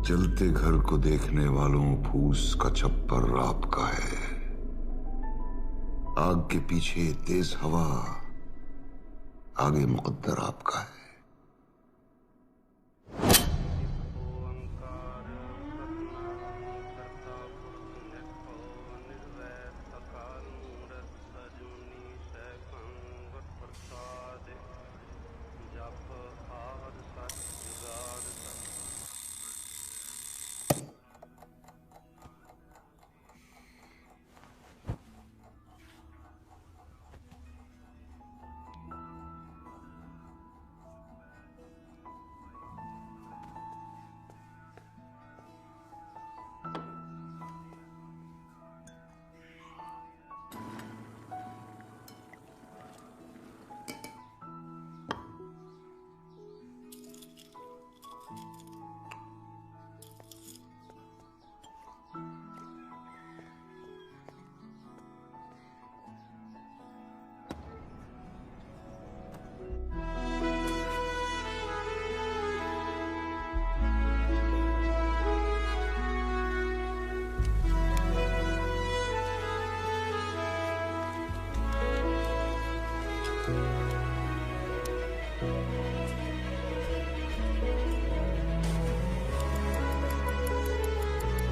जलते घर को देखने वालों फूस का छप्पर आपका है। आग के पीछे तेज हवा, आगे मुकद्दर आपका है।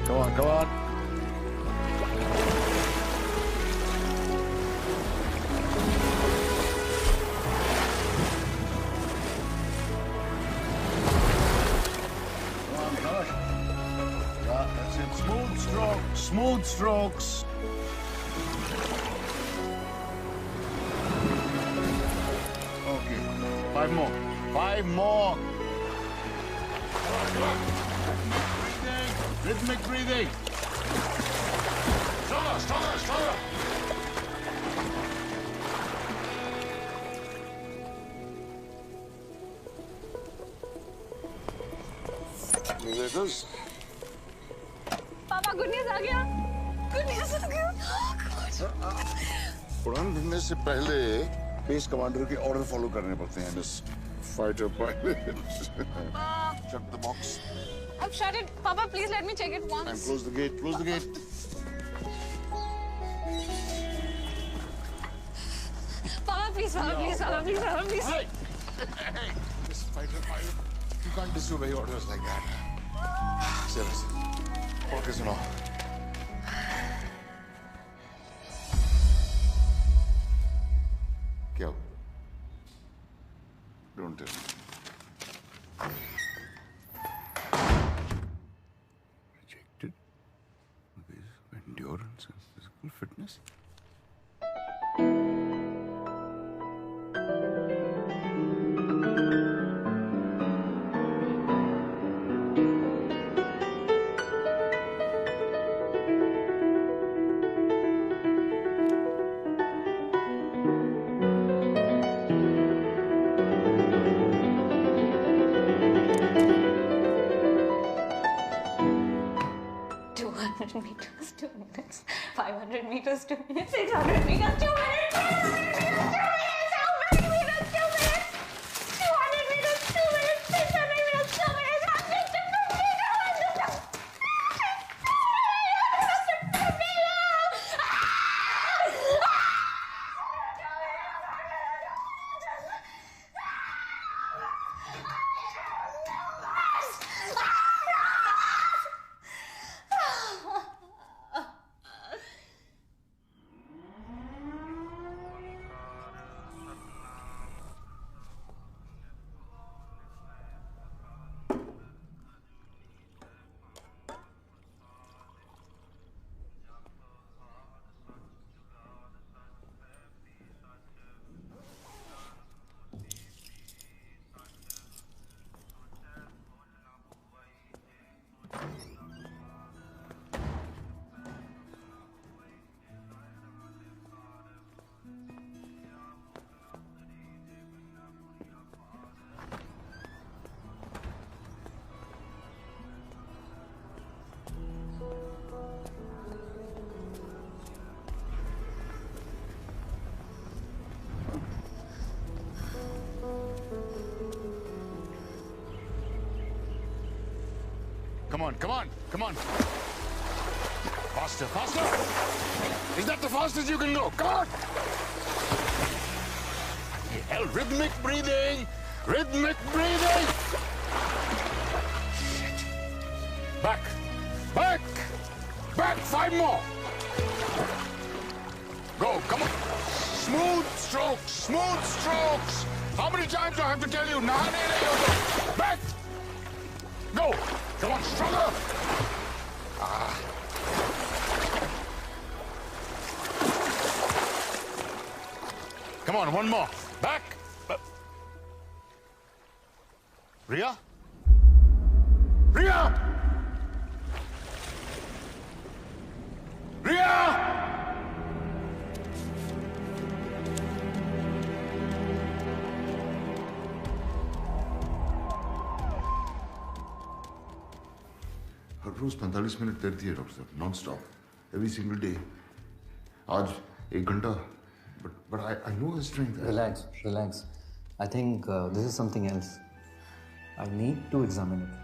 Go on, go on. Come on, Josh. Yeah, that's it. Smooth strokes. Smooth strokes. Okay. 5 more. 5 more. Come on. Rhythmic breathing. Stronger, stronger, stronger. Musicals. पापा गुड न्यूज़ आ गया। गुड न्यूज़ आ गया। उड़ान भरने से पहले बेस कमांडर के order follow करने पड़ते हैं miss fighter pilot. Shut the box. I've shut it. Papa, please let me check it once. And close the gate. Close the gate. Papa, please, Papa, please, Papa, please, Papa, please. Hey! Hey! This fighter pilot, you can't disobey orders like that. Seriously. Okay, सुनो. क्या? Don't tell me. Rejected because of endurance and physical fitness. meters, 2 minutes. 500 meters, 2 minutes. 600 meters, 2 minutes. 700 meters, 2 minutes. How many meters? 2 minutes. 200 meters, 2 minutes. 600 meters, 2 minutes. 100 meters. Come on, come on, come on. Faster, faster. Is that the fastest you can go? Come on. Hell, rhythmic breathing. Rhythmic breathing. Shit. Back, back, back. 5 more. Go, come on. Smooth strokes, smooth strokes. How many times do I have to tell you? Back. Go. Come on, stronger. Come on, one more. Back. Ria? Ria! Ria! Her rose 45 minute तैरती है doctor साहब, non stop, every single day. आज 1 घंटा, but I know her strength. Relax, relax. I think this is something else. I need to examine it.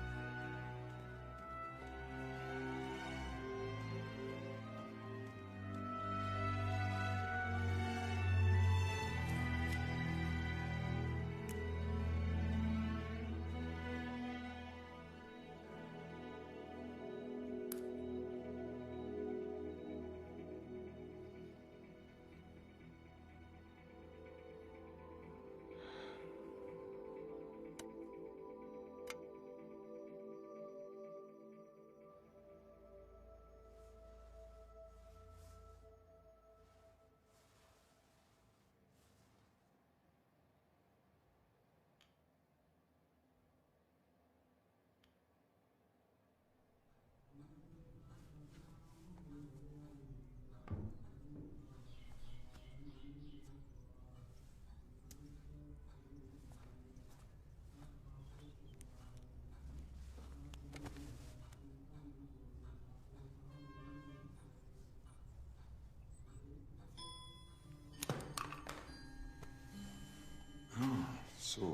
So,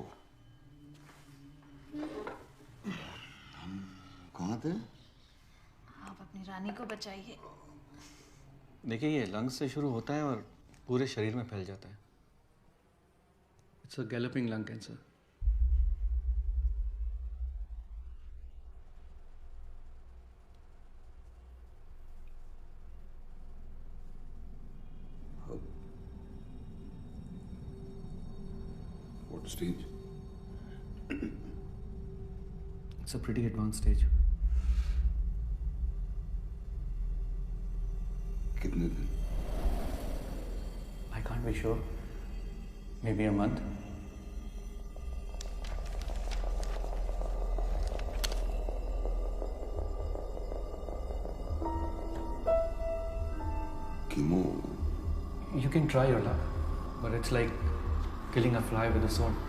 हम कहाँ थे? आप अपनी रानी को बचाइए. देखिए, ये लंग्स से शुरू होता है और पूरे शरीर में फैल जाता है. It's a galloping lung cancer. What stage? It's a pretty advanced stage. कितने दिन? I can't be sure. Maybe a month. Chemo. You can try your luck, but it's like killing a fly with a sword.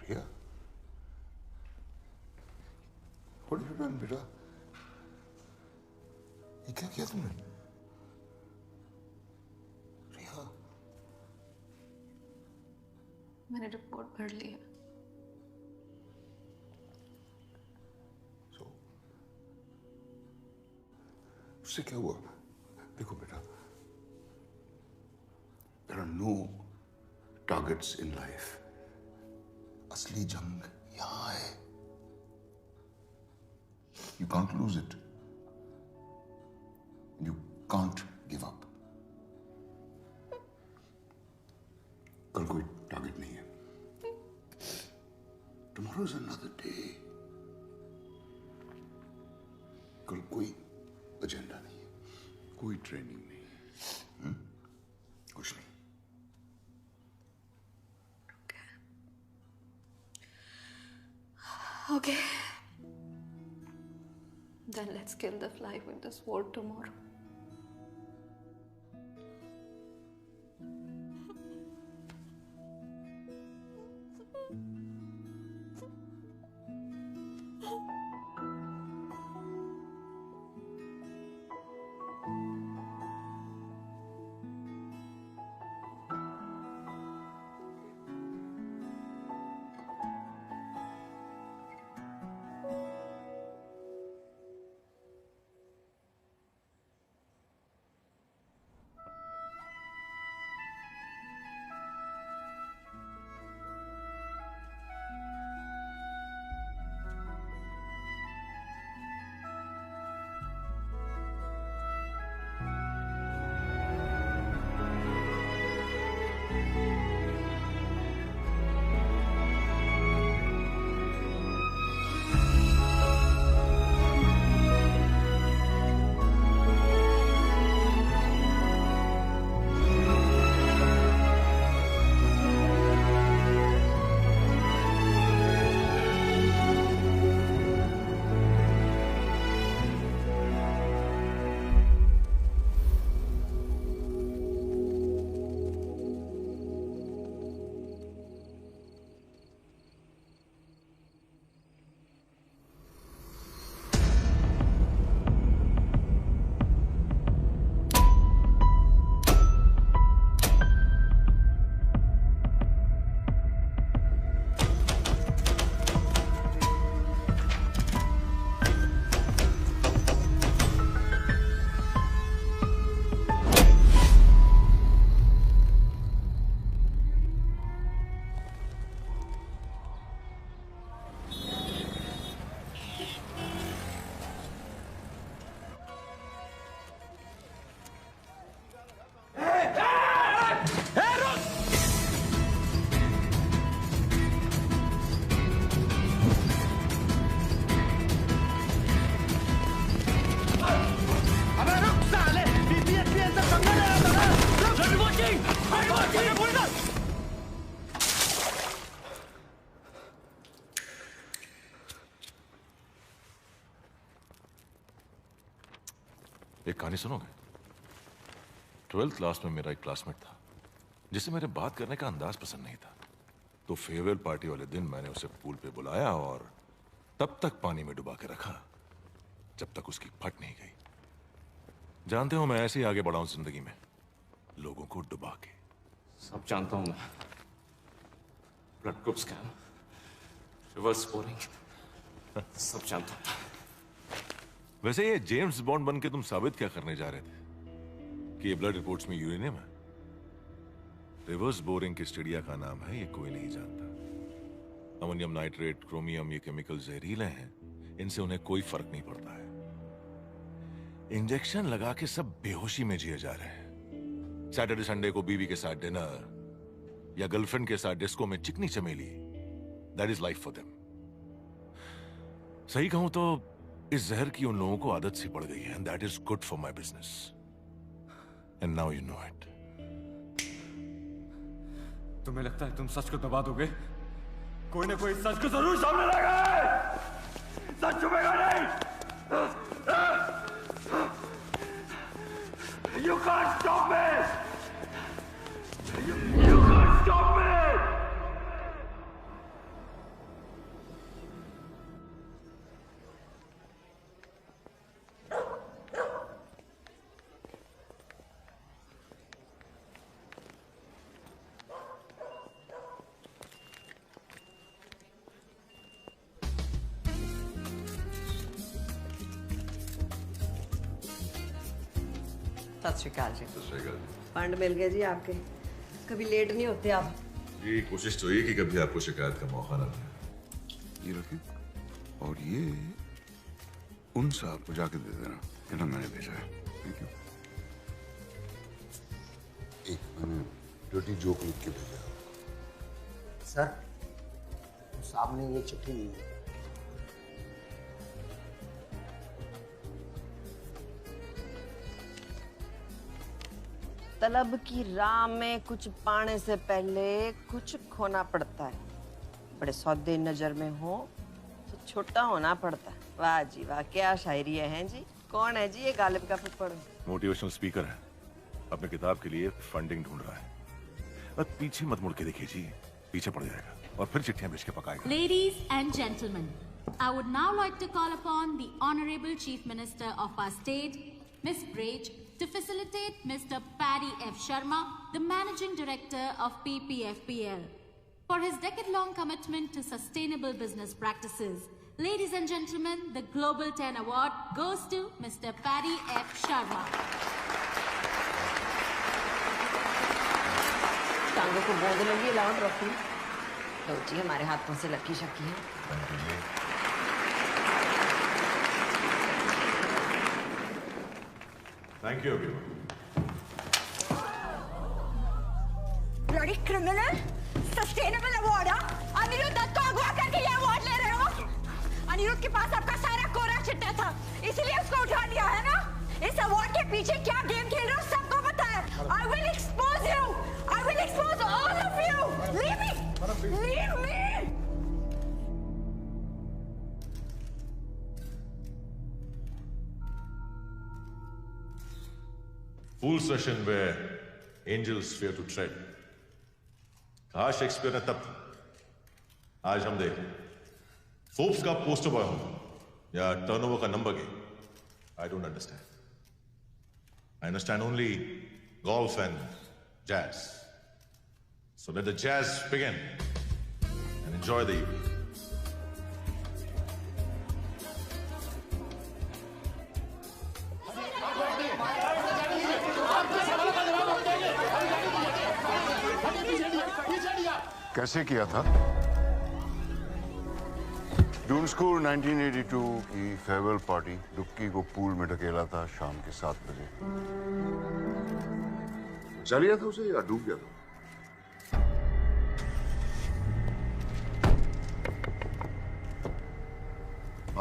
Ria? What have you done, बेटा? ये क्या किया तुमने? रिया? मैंने report पढ़ ली है. So, उससे क्या हुआ? देखो बेटा, there are no targets in life. असली जंग यहाँ है. You can't lose it. You can't give up. कल कोई टारगेट नहीं है. Tomorrow's another day. कल कोई एजेंडा नहीं, कोई ट्रेनिंग नहीं, कुछ नहीं. Okay. Then let's kill the fly with the sword tomorrow. एक कहानी सुनोगे? 12th क्लास में मेरा एक क्लासमेट था जिसे मेरे बात करने का अंदाज पसंद नहीं था, तो फेयरवेल पार्टी वाले दिन मैंने उसे पूल पे बुलाया और तब तक पानी में डुबा के रखा जब तक उसकी फट नहीं गई. जानते हो मैं ऐसे ही आगे बढ़ा हूं जिंदगी में, लोगों को डुबा के. सब जानता हूं मैं. Blood group scam, reverse scoring, सब जानता हूं. वैसे ये जेम्स बॉन्ड बन के तुम साबित क्या करने जा रहे थे कि ये ब्लड रिपोर्ट्स में यूरेनियम है? रिवर्स बोरिंग की स्टडिया का नाम है, ये कोई नहीं जानता. अमोनियम नाइट्रेट, क्रोमियम, ये केमिकल जहरीले हैं, इनसे उन्हें कोई फर्क नहीं पड़ता है. इंजेक्शन लगा के सब बेहोशी में जिए जा रहे हैं. सैटरडे संडे को बीवी के साथ डिनर या गर्लफ्रेंड के साथ डिस्को में चिकनी चमेली, that is life for them. सही कहूं तो इस जहर की उन लोगों को आदत सी पड़ गई है, and that is good for my business. And now you know it. तुम्हें लगता है तुम सच को दबा दोगे? कोई ना कोई सच को जरूर सामने लाएगा. सच छुपेगा नहीं. You can't stop me. You can't stop me. सत श्री अकाल जी. फंड मिल गए जी आपके. कभी लेट नहीं होते आप. जी कोशिश तो ये कि कभी आपको शिकायत का मौका ना मिले. ये रखिए, और ये उन साहब को जाके दे देना, है ना, मैंने भेजा है. Thank you. एक मैंने डर्टी जोक लिख के भेजा. सर सामने ये चिट्ठी ली है। तलब की राह में कुछ पाने से पहले कुछ खोना पड़ता है। बड़े सौदे नजर में हो तो छोटा होना पड़ता है। वाह जी वाह, क्या शायरी है जी। कौन है जी ये गालिब का फुफड़? मोटिवेशनल स्पीकर है, अपने किताब के लिए फंडिंग ढूंढ रहा है। बस पीछे मत मुड़ के देखिए जी, पीछे पड़ जाएगा और फिर चिट्ठियां भेज के पकाएगा। Ladies and gentlemen, I would now like to call upon the Honorable Chief Minister of our state, Ms. Brage, to facilitate Mr. Paddy F. Sharma, the Managing Director of PPFPL, for his decade-long commitment to sustainable business practices. Ladies and gentlemen, the Global 10 Award goes to Mr. Paddy F. Sharma. टांगों को बोंद लगी, लाओ trophy. लो जी, हमारे हाथों से lucky shaky है। Thank you, everyone. Bloody criminal! Sustainable award, हाँ? अनिरुद्ध दत्त को अगवा करके ये अवार्ड ले रहे हो? अनिरुद्ध के पास आपका सारा कोरा चिट्टा था, इसीलिए उसको उठा लिया है ना? इस अवार्ड के पीछे क्या गेम खेल रहे हो सबको पता है। I will expose you. I will expose all of you. Leave me. Leave me. Fool session where angels fear to tread. कहा शेक्सपियर ने तब, आज हम देख फोर्ब्स का पोस्टर बॉय हूं या टर्नओवर का number game. I don't understand. I understand only golf and jazz. So let the jazz begin and enjoy the evening. कैसे किया था? जून स्कूल 1982 की फेयरवेल पार्टी, डुक्की को पूल में ढकेला था शाम के 7 बजे। बचा लिया था उसे या डूब गया था?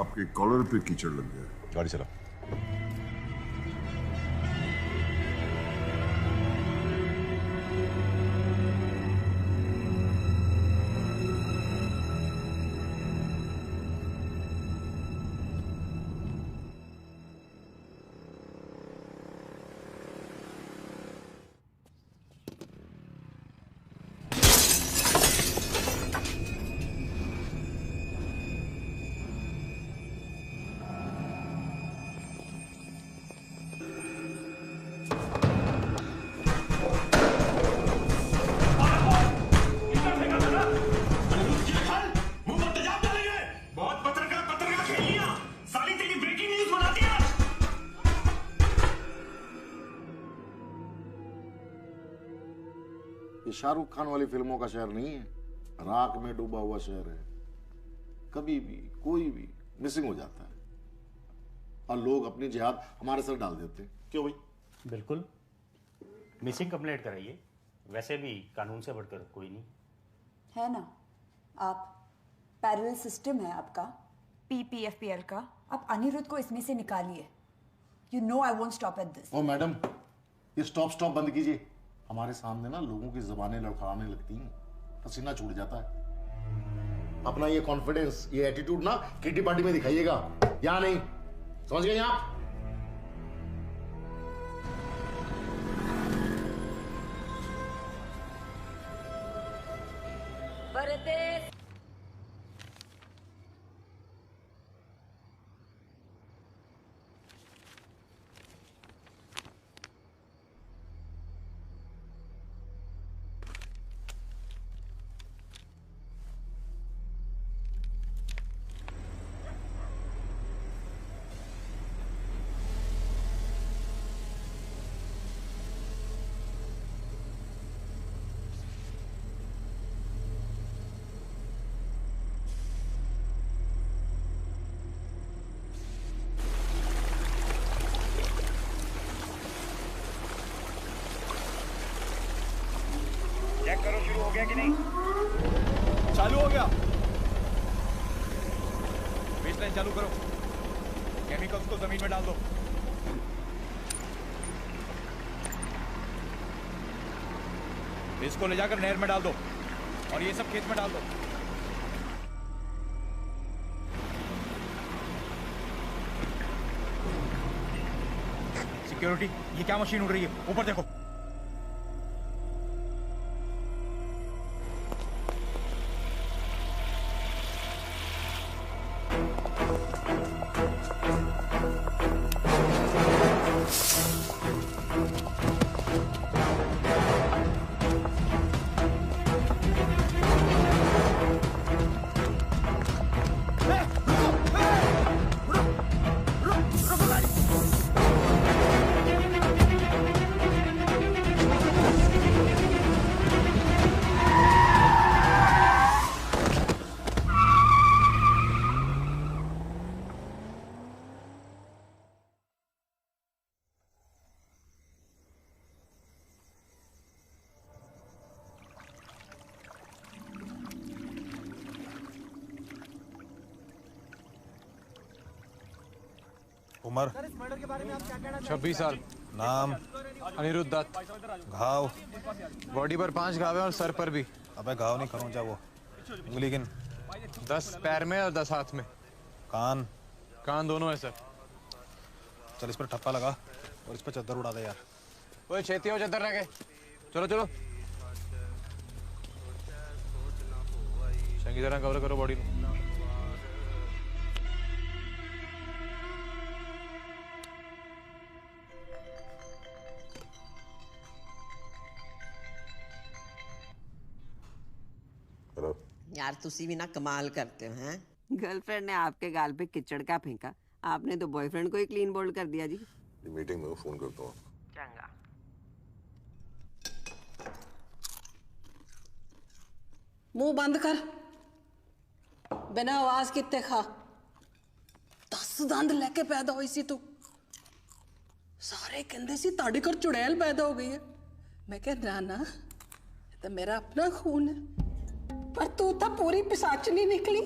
आपके कॉलर पे कीचड़ लग गया। गाड़ी चला। ये शाहरुख खान वाली फिल्मों का शहर नहीं है, राख में डूबा हुआ शहर है। कभी भी कोई भी मिसिंग हो जाता है और लोग अपनी जिहाद हमारे सर डाल देते हैं। क्यों भाई? बिल्कुल, मिसिंग कंप्लेंट कराइए, वैसे भी कानून से बढ़कर कोई नहीं है ना। आप पैरेलल सिस्टम है आपका PPFPL का, आप अनिरुद्ध को इसमें से निकालिए। You know I won't stop at this. ओ मैडम, ये स्टॉप बंद कीजिए। हमारे सामने ना लोगों की जुबानें लड़खड़ाने लगती हैं, पसीना छूट जाता है। अपना ये कॉन्फिडेंस, ये एटीट्यूड ना किटी पार्टी में दिखाइएगा, या नहीं? समझ गए आप? चेक करो शुरू हो गया कि नहीं। चालू हो गया। पाइपलाइन चालू करो, केमिकल्स को जमीन में डाल दो। इसको ले जाकर नहर में डाल दो और ये सब खेत में डाल दो। सिक्योरिटी, ये क्या मशीन उड़ रही है? ऊपर देखो। उम्र 26 साल। नाम अनिरुद्ध दत्त। घाव बॉडी पर 5 घाव हैं और सर पर भी। अबे घाव नहीं खरोंचा वो। उंगली किन? 10 पैर में और 10 हाथ में। कान? कान दोनों है सर। चल इस पर ठप्पा लगा और इस पर चद्दर उड़ा दे यार। ओए छेती हो चद्दर रखे। चलो चलो चंगी तरह कवर करो बॉडी को। यार तुसी भी ना कमाल करते हो हैं। गर्लफ्रेंड ने आपके गाल पे किचड़ का फेंका, आपने तो बॉयफ्रेंड को ही क्लीन बोल्ड कर दिया जी। मीटिंग में फोन करता हूँ। चंगा। मुंह बंद कर, बिना आवाज कितने खा। 10 दंद लेके पैदा हुई सी तू। सारे कहते सी ताड़ी कर चुड़ैल पैदा हो गई है। मैं कह ना तो मेरा अपना खून है, पर तू तो पूरी पिसाचनी निकली।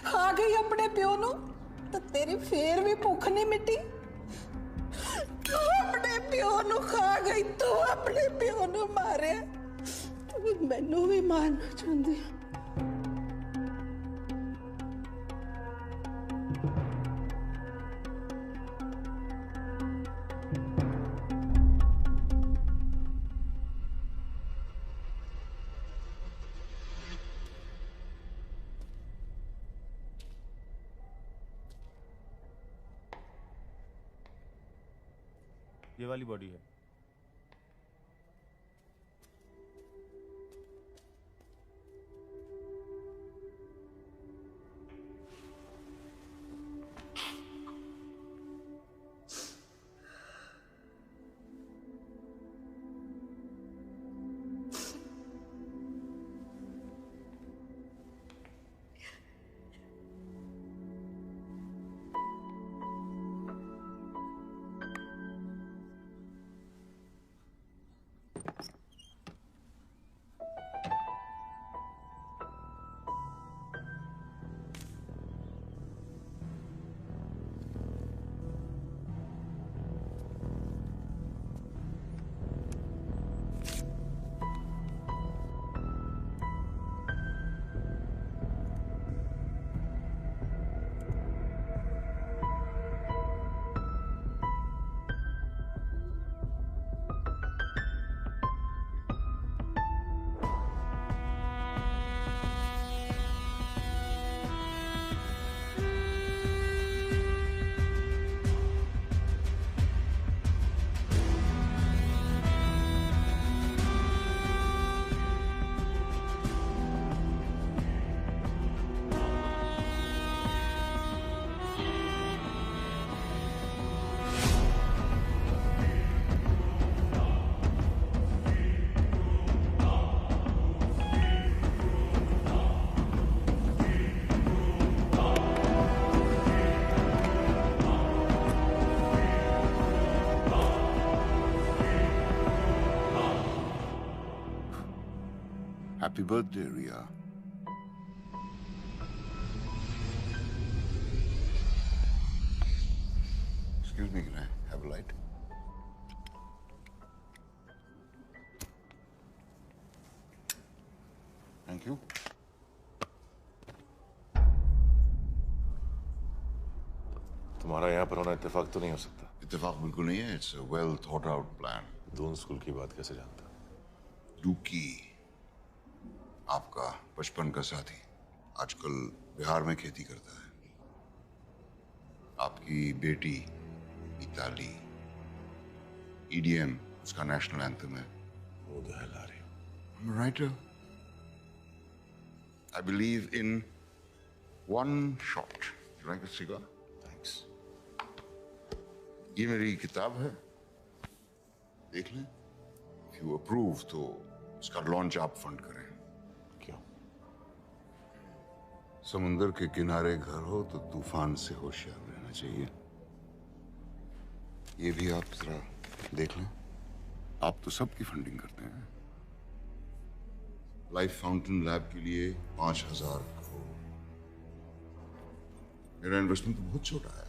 खा गई अपने प्यो नू तो तेरी फेर भी भुख नहीं मिटी। तू अपने प्यो नू खा गई, तू अपने प्यो नू मारे, तू मैनू भी मारना चाहती। ये वाली बॉडी है। Happy birthday, Ria. Excuse me, can I have a light? Thank you. तुम्हारा यहाँ पर होना इत्तेफाक तो नहीं हो सकता। इत्तेफाक बिल्कुल नहीं है। It's a well thought out plan. Doon school की बात कैसे जानता? डूकी, आपका बचपन का साथी, आजकल बिहार में खेती करता है। आपकी बेटी इताली, EDM उसका नेशनल एंथम है। वो तो है लारी। I'm a writer. I believe in one shot. You like a cigar? Thanks. ये मेरी किताब है, देख लें। If you approve तो इसका लॉन्च आप फंड करें। क्यों? समुंदर के किनारे घर हो तो तूफान से होशियार रहना चाहिए। ये भी आप जरा देख लें। आप तो सबकी फंडिंग करते हैं। लाइफ फाउंटेन लैब के लिए 5,000 करोड़। मेरा इन्वेस्टमेंट तो बहुत छोटा है।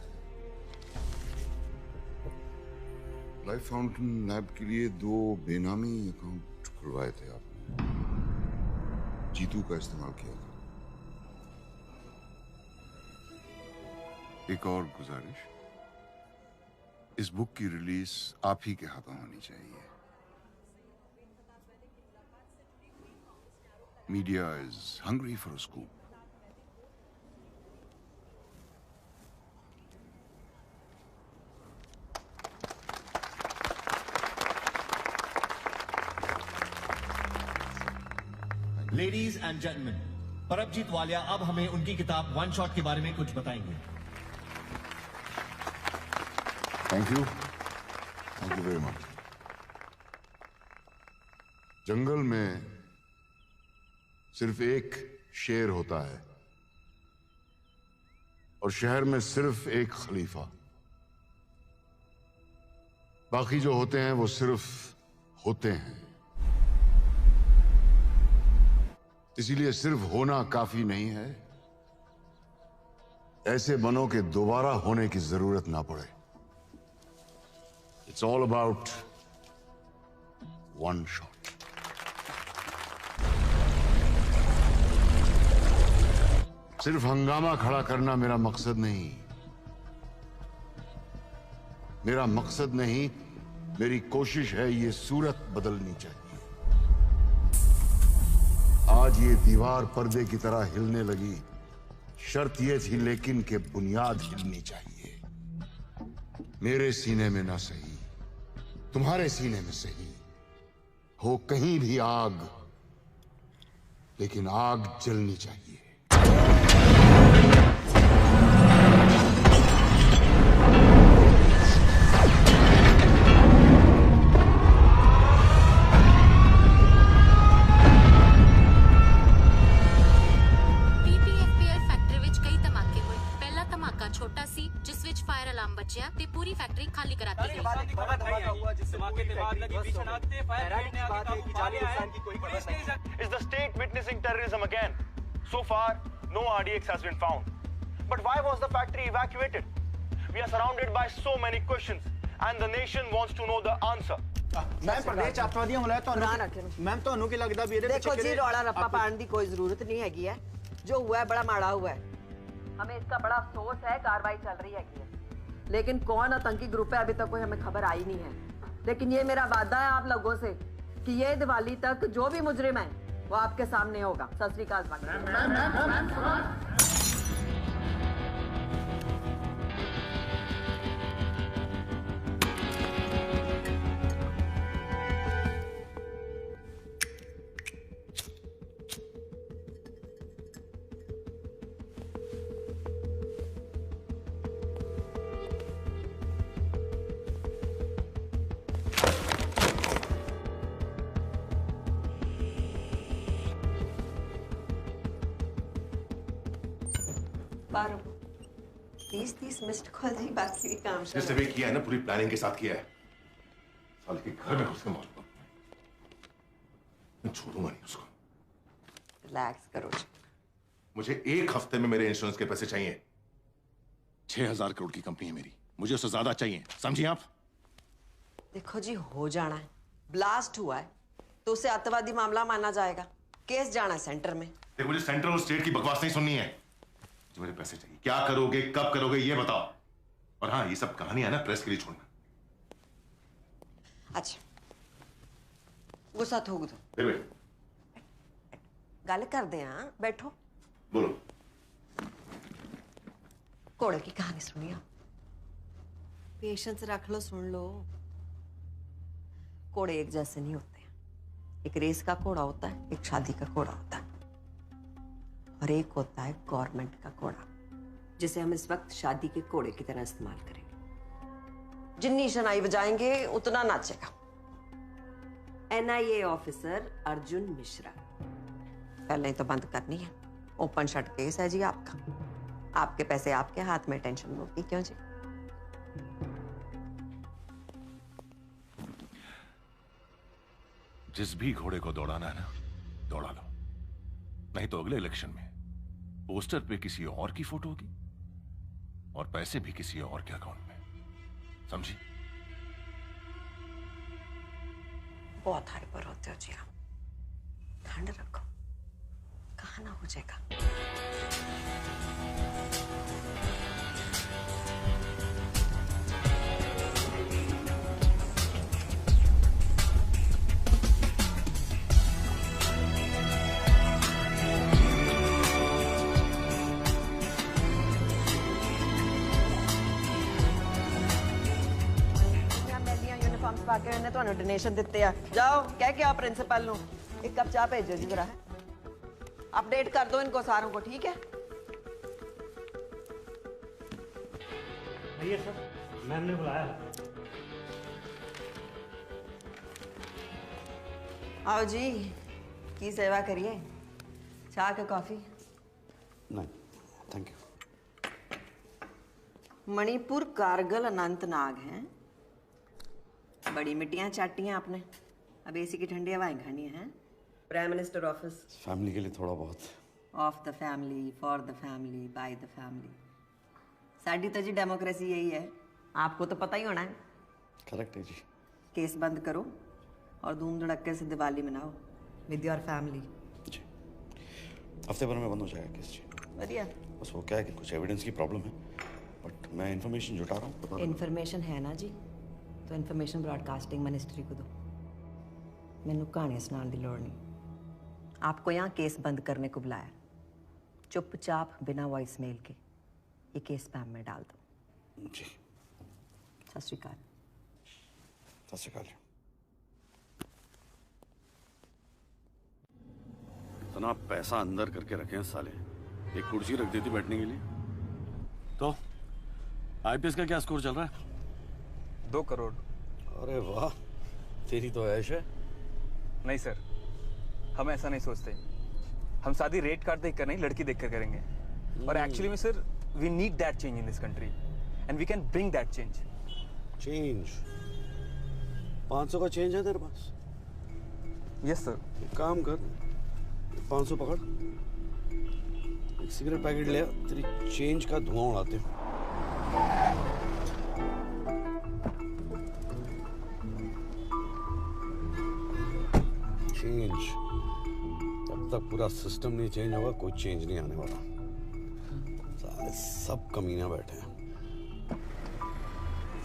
लाइफ फाउंटेन लैब के लिए 2 बेनामी अकाउंट खुलवाए थे आपने। जीतू का इस्तेमाल किया था। एक और गुजारिश, इस बुक की रिलीज आप ही के हाथों होनी चाहिए। Media is hungry for a scoop. Ladies and gentleman, Paramjit Walia अब हमें उनकी किताब वन शॉट के बारे में कुछ बताएंगे। Thank you very much. जंगल में सिर्फ एक शेर होता है और शहर में सिर्फ एक खलीफा। बाकी जो होते हैं वो सिर्फ होते हैं। इसीलिए सिर्फ होना काफी नहीं है, ऐसे बनो के दोबारा होने की जरूरत ना पड़े। It's all about one shot. सिर्फ हंगामा खड़ा करना मेरा मकसद नहीं। मेरा मकसद नहीं, मेरी कोशिश है ये सूरत बदलनी चाहिए। आज ये दीवार पर्दे की तरह हिलने लगी, शर्त ये थी लेकिन कि बुनियाद हिलनी चाहिए। मेरे सीने में ना सही, तुम्हारे सीने में सही हो कहीं भी आग, लेकिन आग जलनी चाहिए। Is the state witnessing terrorism again? So far, no RDX has been found. But why was the factory evacuated? We are surrounded by so many questions, and the nation wants to know the answer. Ma'am प्रदेश अत्याधिक होना है तो ma'am तो अनु की लगता भी देखो जी, रौला रप्पा पाने की कोई जरूरत नहीं हैगी है। जो हुआ है बड़ा माड़ा हुआ है। हमें इसका बड़ा अफसोस है, कार्रवाई चल रही है। लेकिन कौन आतंकी ग्रुप है अभी तक कोई हमें खबर आई नहीं है। लेकिन ये मेरा वादा है आप लोगों से कि ये दिवाली तक जो भी मुजरिम है वो आपके सामने होगा। सत श्री अकाल। बारह 30 मिस्ड कॉल जी, बाकी भी काम जिसने भी किया है ना पूरी प्लानिंग के साथ किया है। साल के घर में उसके मालूम, मैं छोड़ूंगा नहीं उसको। रिलैक्स करो। मुझे 1 हफ्ते में मेरे इंश्योरेंस के पैसे चाहिए। 6,000 करोड़ की कंपनी है मेरी, मुझे उससे ज्यादा चाहिए, समझिए आप? देखो जी, हो जाना है, ब्लास्ट हुआ है तो उसे आतंकवादी मामला माना जाएगा, केस जाना है सेंटर में। देखो, मुझे सेंट्रल और स्टेट की बकवास नहीं सुननी है, मुझे मेरे पैसे चाहिए। क्या करोगे, कब करोगे, ये बताओ। और हाँ, ये सब कहानी है ना, प्रेस के लिए छोड़ना। अच्छा, गुस्सा थूक दो, फिर गल कर दे। हाँ, बैठो, बोलो। घोड़े की कहानी सुनिए, पेशेंस रख लो, सुन लो। घोड़े एक जैसे नहीं होते, एक रेस का घोड़ा होता है, एक शादी का घोड़ा होता है, और एक होता है गवर्नमेंट का घोड़ा, जिसे हम इस वक्त शादी के घोड़े की तरह इस्तेमाल करेंगे। जितनी शनाई बजाएंगे उतना नाचेगा। NIA ऑफिसर अर्जुन मिश्रा, पहले ही तो बंद करनी है। ओपन शट केस है जी आपका, आपके पैसे आपके हाथ में, टेंशन होगी क्यों जी? जिस भी घोड़े को दौड़ाना है ना, दौड़ा लो, नहीं तो अगले इलेक्शन में पोस्टर पे किसी और की फोटो होगी और पैसे भी किसी और के अकाउंट में, समझी? बहुत हाइपर होते हो जी आप, ठंड रखो, कहाँ ना हो जाएगा। बाकी उन्हें तो डोनेशन दिते आ, जाओ कह के आप प्रिंसिपल नु एक कप चाय भेजो जी जरा, अपडेट कर दो इनको सारों को, ठीक है? भैया सर, मैम ने बुलाया। आओ जी, की सेवा करिए, चाय के कॉफी? नहीं, थैंक यू। मणिपुर, कारगिल, अनंतनाग हैं, बड़ी मिट्टियां चाटी हैं आपने, अब एसी की ठंडी हवाएं खानी है। प्राइम मिनिस्टर ऑफिस, फैमिली के लिए थोड़ा बहुत। Of the family, for the family, by the family. साडी तो जी डेमोक्रेसी यही है, आपको तो पता ही होना है। करेक्ट है जी। केस बंद करो और धूम धड़क्के से दिवाली मनाओ विद योर फैमिली। जी, हफ्ते भर में बंद हो जाएगा केस जी। बढ़िया। बस वो क्या है कि कुछ एविडेंस की प्रॉब्लम है, बट मैं इन्फॉर्मेशन जुटा रहा हूँ। इन्फॉर्मेशन है ना जी, तो इन्फॉर्मेशन ब्रॉडकास्टिंग मिनिस्ट्री को दो, मैनू कहानियां सुनाने की लोड़ नहीं। आपको यहाँ केस बंद करने को बुलाया, चुपचाप बिना वॉइस मेल के ये केस स्पैम में डाल दो। जी। सत श्री अकाल। सत श्री अकाल। इतना पैसा अंदर करके रखे हैं साले, एक कुर्सी रख देती बैठने के लिए। तो IPS का क्या स्कोर चल रहा है? 2 करोड़। अरे वाह, तेरी तो ऐश है। नहीं सर, हम ऐसा नहीं सोचते। हम शादी रेट कार्ड देख कर नहीं, लड़की देख कर करेंगे। और एक्चुअली में sir, we need that change in this country and we can bring that change. Change? 500 का चेंज है तेरे पास? Yes sir. एक काम कर, 500 पकड़, एक सिगरेट पैकेट ले, तेरी चेंज का धुआं उड़ाते हैं। चेंज, जब तक पूरा सिस्टम नहीं चेंज होगा कोई चेंज नहीं आने वाला। सारे सब कमीने बैठे हैं।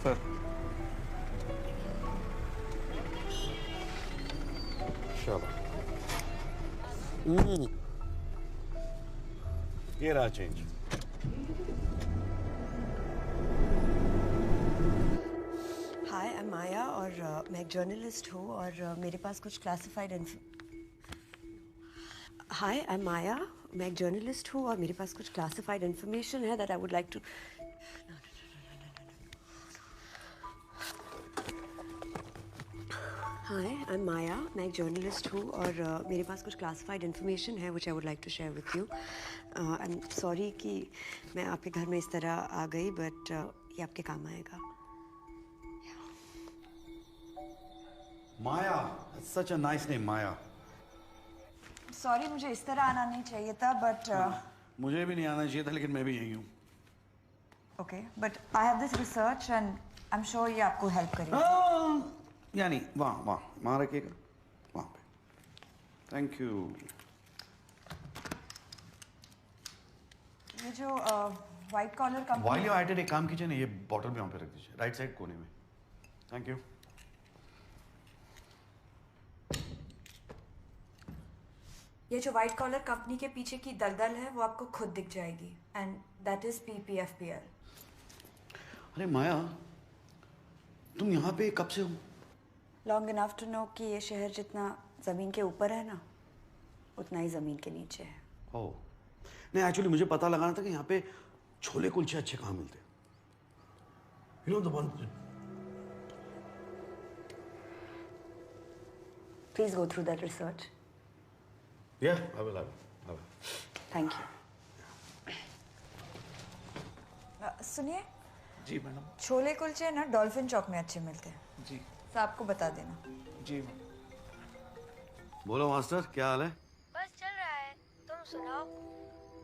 सर चलो, ये रहा चेंज। हाय, आई एम माया और मैं एक जर्नलिस्ट हूँ और मेरे पास कुछ क्लासिफाइड इन्फॉर्मेशन है that I would like to. Hi, I am Maya, मैं एक जर्नलिस्ट हूँ और मेरे पास कुछ क्लासिफाइड इन्फॉर्मेशन है which I would like to share with you. I am sorry कि मैं आपके घर में इस तरह आ गई, बट ये आपके काम आएगा। Maya, such a nice name, Maya. Sorry, मुझे इस तरह आना नहीं चाहिए था, बट मुझे भी नहीं आना चाहिए था, लेकिन मैं भी यही हूँ। Okay, but I have this research and I'm sure ये आपको help करेगा. यानी वहाँ रखिएगा, वहाँ पे. Thank you. ये जो white collar company. While you're at it, एक काम कीजिए ना, ये बॉटल भी वहाँ पे रख दीजिए, राइट साइड कोने में. Thank you. ये जो व्हाइट कॉलर कंपनी के पीछे की दलदल है वो आपको खुद दिख जाएगी एंड दैट इज PPFPL. अरे माया, तुम यहाँ पे कब से हो? लॉन्ग इनफ टू नो कि ये शहर जितना जमीन के ऊपर है ना उतना ही जमीन के नीचे है. ओह नहीं, एक्चुअली मुझे पता लगाना था कि यहाँ पे छोले कुलचे अच्छे कहाँ मिलते हैं. You know the one. Please go through that research. Yeah, I will. Thank you. सुनिए. जी मैडम. छोले कुलचे ना डॉल्फिन चौक में अच्छे मिलते हैं. जी. तो आपको बता देना. जी. बोलो मास्टर, क्या हाल है? बस चल रहा है, तुम सुनाओ.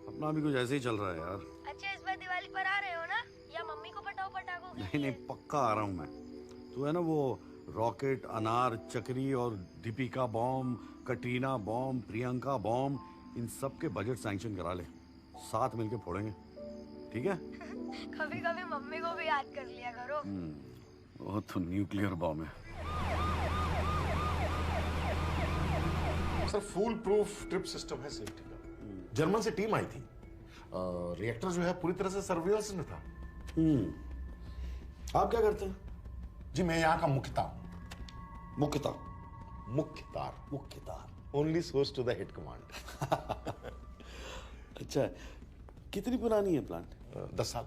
अपना भी कुछ ऐसे ही चल रहा है यार. अच्छा, इस बार दिवाली पर आ रहे हो ना, या मम्मी को पटाओ पटाखों के लिए? नहीं, पक्का आ रहा हूँ मैं. तू है ना वो रॉकेट, अनार, चक्री और Deepika bomb, Katrina bomb, Priyanka bomb, इन सब के बजट सैंक्शन करा ले. साथ मिलके फोड़ेंगे, ठीक है? कभी कभी मम्मी को भी याद कर लिया करो. वो तो न्यूक्लियर बॉम्ब है. Sir full proof trip system है सेफ्टी का. जर्मन से टीम आई थी. रिएक्टर जो है पूरी तरह से सर्विलेंस में था. आप क्या करते हैं? जी मैं यहाँ का मुख्तार. Only source to the head command. अच्छा, कितनी पुरानी है प्लांट? 10 साल.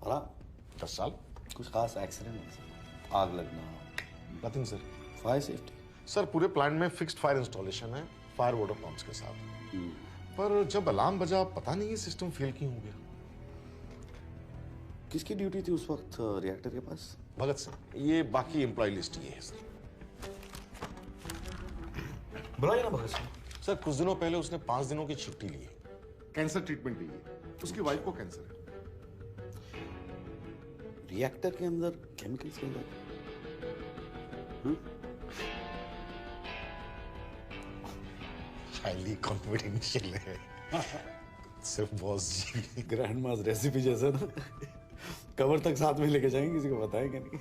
और आप? 10 साल. कुछ खास एक्सीडेंट, आग लगना? Nothing sir. Fire safety? Sir पूरे प्लांट में फिक्स्ड फायर इंस्टॉलेशन है, फायर वाटर पंप्स के साथ. पर जब अलार्म बजा पता नहीं ये सिस्टम फेल क्यों हो गया. किसकी ड्यूटी थी उस वक्त रिएक्टर के पास? भगत सिंह. ये बाकी एम्प्लॉय लिस्ट ये है सर. बुलाइए ना भगत सिंह. सर कुछ दिनों पहले उसने 5 दिनों की छुट्टी ली है. कैंसर ट्रीटमेंट ली है. उसकी वाइफ को कैंसर है. रिएक्टर के अंदर केमिकल्स के अंदर हाईली कॉन्फिडेंशियल है. सिर्फ बॉस जी. ग्रैंड मास रेसिपी जैसा ना, कवर तक साथ में लेके जाएंगे, किसी को बताएंगे नहीं.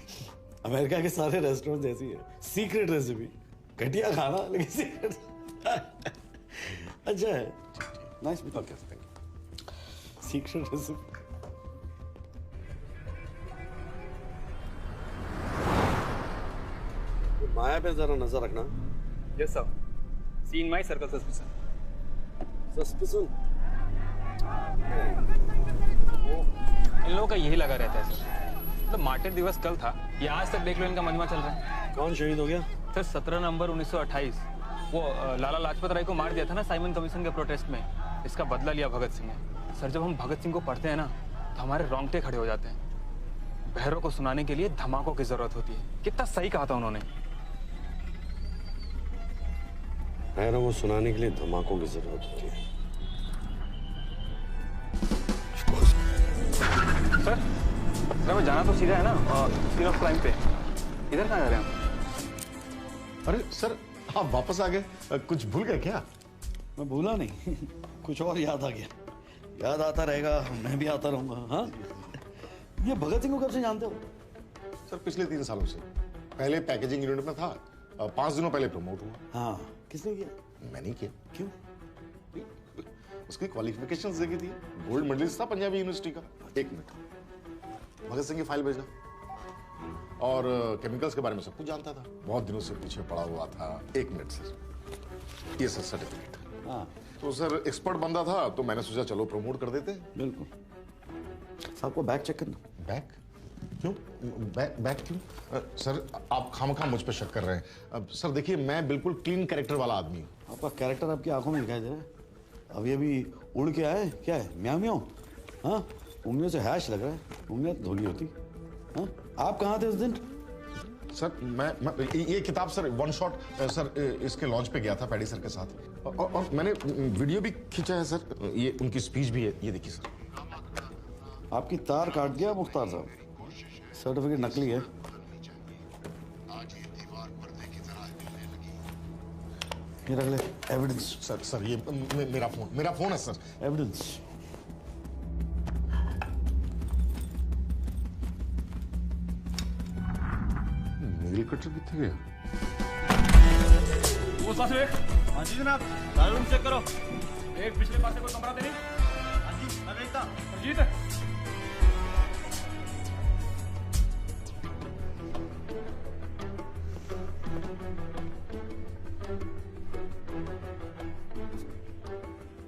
अमेरिका के सारे रेस्टोरेंट ऐसी है, सीक्रेट रेसिपी. घटिया खाना लेकिन सीक्रेट. अच्छा है. Nice meeting. Okay, thank you. Secret recipe. Maya पे जरा नजर रखना. Yes sir. Seen my circle suspicion. इन लोगों का यही लगा रहता है सर. मतलब मार्टिर दिवस कल था, ये आज तक देख लो इनका मजमा चल रहा है. कौन शहीद हो गया? सर 17 नवंबर 1928 वो लाला लाजपत राय को मार दिया था ना साइमन कमीशन के प्रोटेस्ट में. इसका बदला लिया भगत सिंह ने. सर जब हम भगत सिंह को पढ़ते हैं ना तो हमारे रोंगटे खड़े हो जाते हैं. बहरों को सुनाने के लिए धमाकों की जरूरत होती है. कितना सही कहा था उन्होंने. बहरों को सुनाने के लिए धमाकों की जरूरत होती है. सर मैं जाना तो सीधा है ना सीन ऑफ क्राइम पे. इधर कहाँ जा रहे हैं? अरे सर आप वापस आ गए. कुछ भूल गए क्या? मैं भूला नहीं. कुछ और याद आ गया. याद आता रहेगा, मैं भी आता रहूंगा. हाँ, ये भगत सिंह को कब से जानते हो? सर पिछले 3 सालों से. पहले पैकेजिंग यूनिट में था, 5 दिनों पहले प्रमोट हुआ. हाँ, किसने किया? मैंने किया. क्यों? उसकी क्वालिफिकेशंस देखी थी. गोल्ड मेडलिस्ट था पंजाबी यूनिवर्सिटी का. 1 मिनट. भगत सिंह की फाइल भेजना. और केमिकल्स के बारे में सब कुछ जानता था. बहुत दिनों से पीछे पड़ा हुआ था. 1 मिनट सर. ये सर सर्टिफिकेट. हाँ. तो सर एक्सपर्ट बंदा था तो मैंने सोचा चलो प्रमोट कर देते. बिल्कुल. साहब को बैग चेक करना. बैग क्यों? बैग क्यों? सर आप खामखा मुझ पर शक कर रहे हैं. अब सर देखिए मैं बिल्कुल क्लीन कैरेक्टर वाला आदमी हूँ. आपका कैरेक्टर आपकी आंखों में दिखाई दे रहा है. अब ये भी उड़ के आए. क्या है? म्याऊ म्याऊ. हाँ, उंगलियों से हैश लग रहा है. उंगलियां धोनी होती. हाँ, आप कहाँ थे उस दिन? सर मैं ये किताब सर 1 शॉट सर इसके लॉन्च पे गया था पैडी सर के साथ. और मैंने वीडियो भी खींचा है सर. ये उनकी स्पीच भी है. ये देखिए सर. आपकी तार काट दिया मुख्तार साहब। सर्टिफिकेट नकली है। ये रख ले एविडेंस। सर ये मेरा फोन है सर। एविडेंस। मेरी कटर कितने गया? वो साथ में हाँ जी जनाब, सारा रूम चेक करो। एक पिछले पास से कोई कमरा नहीं? हाँ जी मैं देखता। अजीत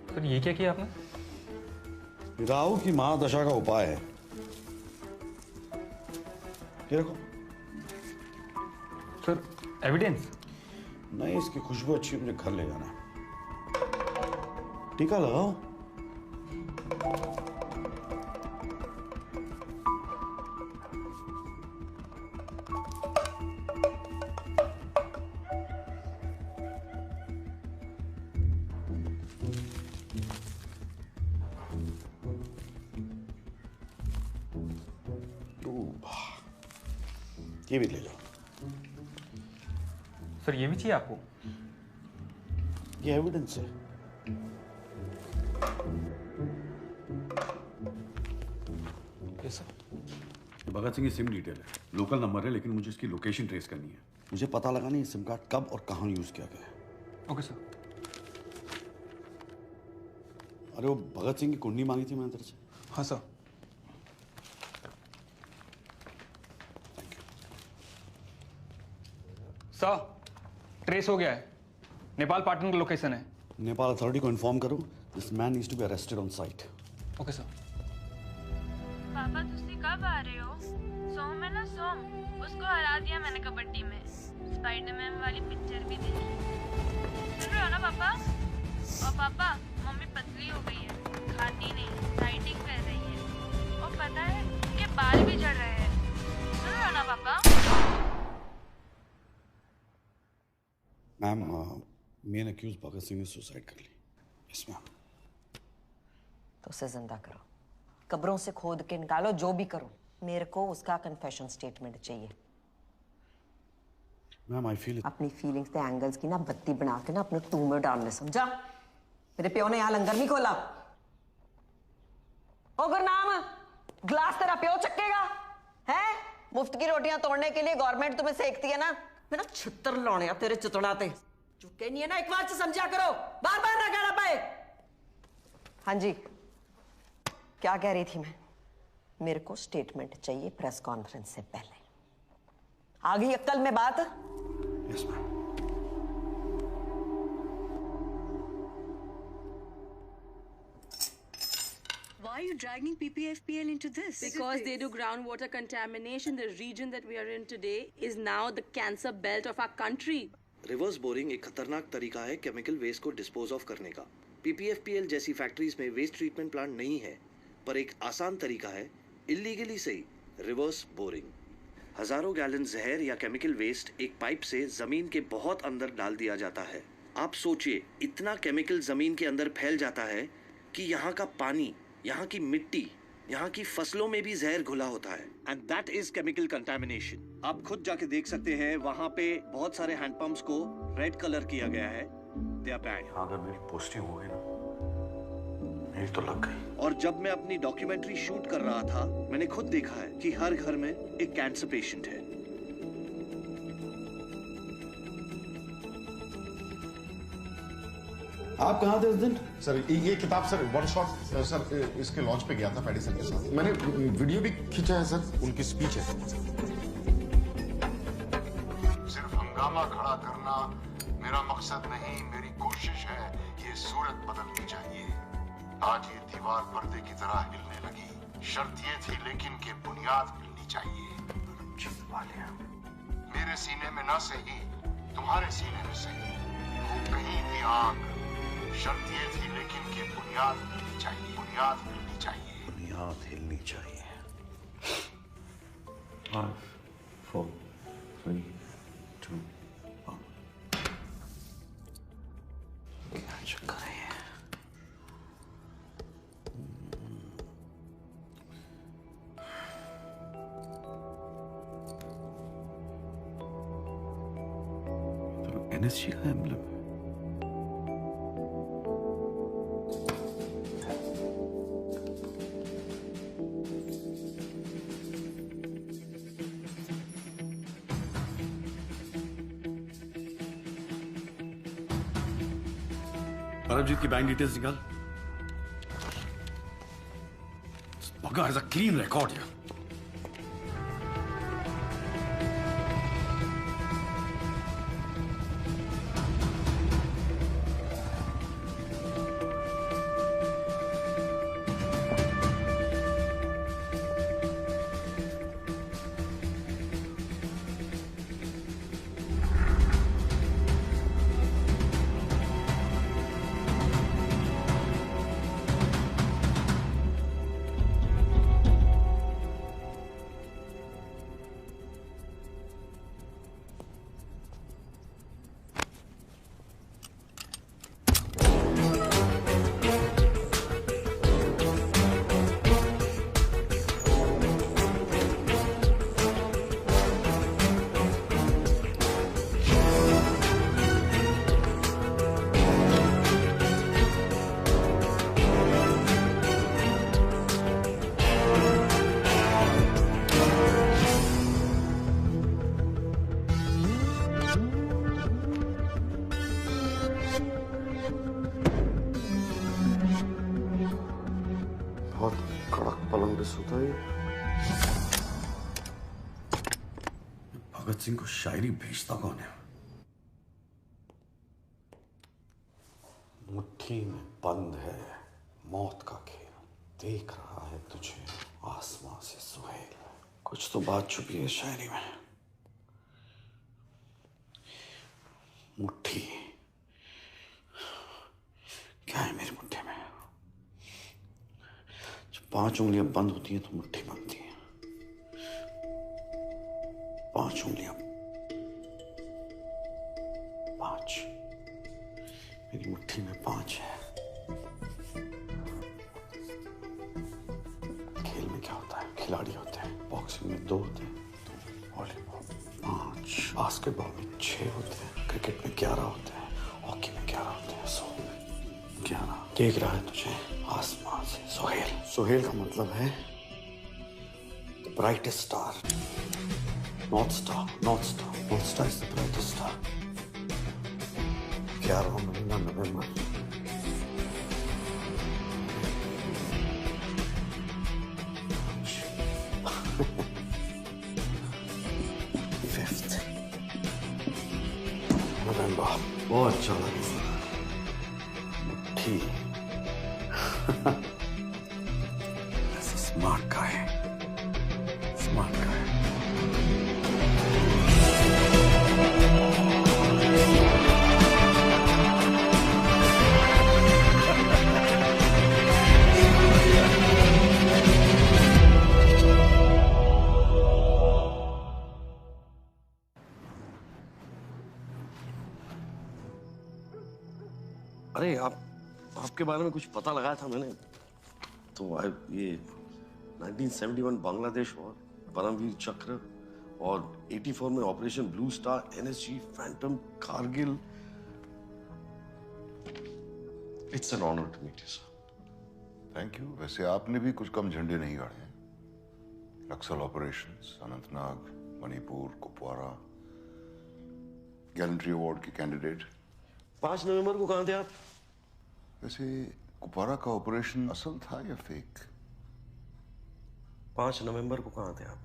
सर ये क्या किया आपने? राहु की महादशा का उपाय है। ये रखो। Sir evidence? नहीं, इसकी खुशबू अच्छी, मुझे घर ले जाना है। टीका लगाओ। ये भी ले जाओ। सर ये भी चाहिए आपको? ये एविडेंस है। Yes sir. भगत सिंह की सिम डिटेल है, लोकल नंबर है, लेकिन मुझे इसकी लोकेशन ट्रेस करनी है। मुझे पता लगाना है सिम कार्ड कब और कहां यूज किया गया है। Okay sir. अरे वो भगत सिंह की कुंडली मांगी थी मैंने तेरे से। हाँ सर। सर ट्रेस हो गया है। नेपाल पाटन का लोकेशन है। नेपाल अथॉरिटी को इन्फॉर्म करो, this man needs to be arrested on site. Okay sir. पापा तुसी कब आ रहे हो? सोम है ना, सोम उसको हरा दिया मैंने कबड्डी में। स्पाइडरमैन वाली पिक्चर भी देखी। सुन रहे हो ना पापा? और पापा मम्मी पतली हो गई है, खाती नहीं, डाइटिंग कर रही है। और पता है उनके बाल भी झड़ रहे हैं। सुन रहे हो ना पापा? Ma'am, main accused Bhagat Singh ने सुसाइड कर ली। Yes ma'am. तो उसे जिंदा करो, कब्रों से खोद के निकालो, जो भी करो, मेरे को उसका कन्फेशन स्टेटमेंट चाहिए। मैम आई फील अपनी फीलिंग्स के एंगल्स की ना बत्ती बना के ना अपने टू में डालने, समझा? मेरे प्यो ने यहाँ लंगर नहीं खोला। ओ गुरनाम, ग्लास तेरा प्यो चक्केगा है? मुफ्त की रोटियां तोड़ने के लिए गवर्नमेंट तुम्हें सेकती है ना। मैं ना छितर लाने तेरे चितड़ा ते चुके नहीं है ना, एक बार से समझा करो, बार बार ना कहना पाए। हाँ जी, क्या कह रही थी मैं? मेरे को स्टेटमेंट चाहिए प्रेस कॉन्फ्रेंस से पहले। आ गई अक्ल में बात? Yes ma'am. Why are you dragging PPFPL into this? Because they do groundwater contamination. The region that we are in today is now the cancer belt of our country. Reverse boring एक खतरनाक तरीका है chemical waste को dispose of करने का। PPFPL जैसी factories में waste treatment plant नहीं है, पर एक आसान तरीका है इलीगली सही रिवर्स बोरिंग। हजारों गैलन जहर या केमिकल वेस्ट एक पाइप से जमीन के बहुत अंदर डाल दिया जाता है। आप सोचिए, इतना केमिकल जमीन के अंदर फैल जाता है कि यहाँ का पानी, यहाँ की मिट्टी, यहाँ की फसलों में भी जहर घुला होता है। And that is chemical contamination. आप खुद जाके देख सकते हैं, वहाँ पे बहुत सारे हैंडपंप्स को रेड कलर किया गया है। They are bad. अगर मेरी पोस्टिंग हो गई ना, मेरी तो लग गई। और जब मैं अपनी डॉक्यूमेंट्री शूट कर रहा था, मैंने खुद देखा है कि हर घर में एक कैंसर पेशेंट है। आप कहाँ थे उस दिन? सर ये किताब सर वन शॉट सर इसके लॉन्च पे गया था पैडी सर के साथ। मैंने वीडियो भी खींचा है सर, उनकी स्पीच है। सिर्फ हंगामा खड़ा करना मेरा मकसद नहीं, मेरी कोशिश है ये सूरत बदलनी चाहिए। आज ये दीवार पर्दे की तरह हिलने लगी, शर्त ये थी लेकिन कि बुनियाद हिलनी चाहिए। मेरे सीने में ना सही, तुम्हारे सीने में सही, वो कहीं भी आग। शर्त ये थी लेकिन कि बुनियाद हिलनी चाहिए, बुनियाद हिलनी चाहिए, बुनियाद हिलनी चाहिए। 5, 4, 3, 2, 1। क्या चक्कर है? एनएसजी का एम्ब्लम है। परमजीत की बैंक डिटेल्स निकाल। Bugger has a clean record here. Bhagat Singh को शायरी भेजता कौन है? मुट्ठी में बंद है मौत का खेल, देख रहा है तुझे आसमां से सुहेल। कुछ तो बात छुपी है शायरी में। मुट्ठी क्या है मेरी मुट्ठी में? जब 5 उंगलियां बंद होती हैं तो मुट्ठी बनती है। 5 उंगलियां, 5। मेरी मुट्ठी में 5 है। खेल में क्या होता है? खिलाड़ी होते हैं। बॉक्सिंग में 2 होते हैं, वॉलीबॉल 5, बास्केटबॉल में 6 होते हैं, क्रिकेट में 11 होते हैं, हॉकी में 11 होते हैं। 11 देख रहा है तुझे आसमान से सुहेल। सुहेल का मतलब है brightest star, north star. North star, north star is the brightest star. 11वां महीना नवंबर। नवंबर बहुत अच्छा लगा। मुट्ठी स्मार्ट का है, स्मार्ट का है। अरे आपके बारे में कुछ पता लगाया था मैंने तो ये 1971 बांग्लादेश वॉर, परमवीर चक्र और 84 में operation blue star, NSG, phantom, Kargil. It's an honour to meet you sir. Thank you. वैसे आपने भी कुछ कम झंडे नहीं गाड़े हैं। Naxal operations, Anantnag, Manipur, Kupwara, gallantry award के कैंडिडेट। 5 नवंबर को कहां थे आप? वैसे कुपवारा का ऑपरेशन असल था या फेक? 5 नवंबर को कहां थे आप?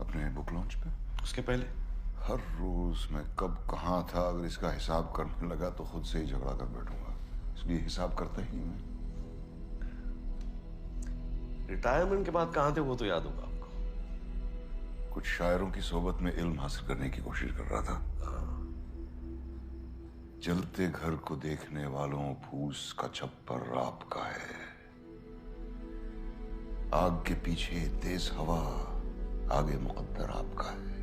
अपने बुक लॉन्च पे। उसके पहले? हर रोज मैं कब कहां था अगर इसका हिसाब करने लगा तो खुद से ही झगड़ा कर बैठूंगा, इसलिए हिसाब करता ही हूं। रिटायरमेंट के बाद कहां थे वो तो याद होगा आपको। कुछ शायरों की सोबत में इल्म हासिल करने की कोशिश कर रहा था। जलते घर को देखने वालों फूस का छप्पर आपका है। आग के पीछे तेज हवा, आगे मुकद्दर आपका है।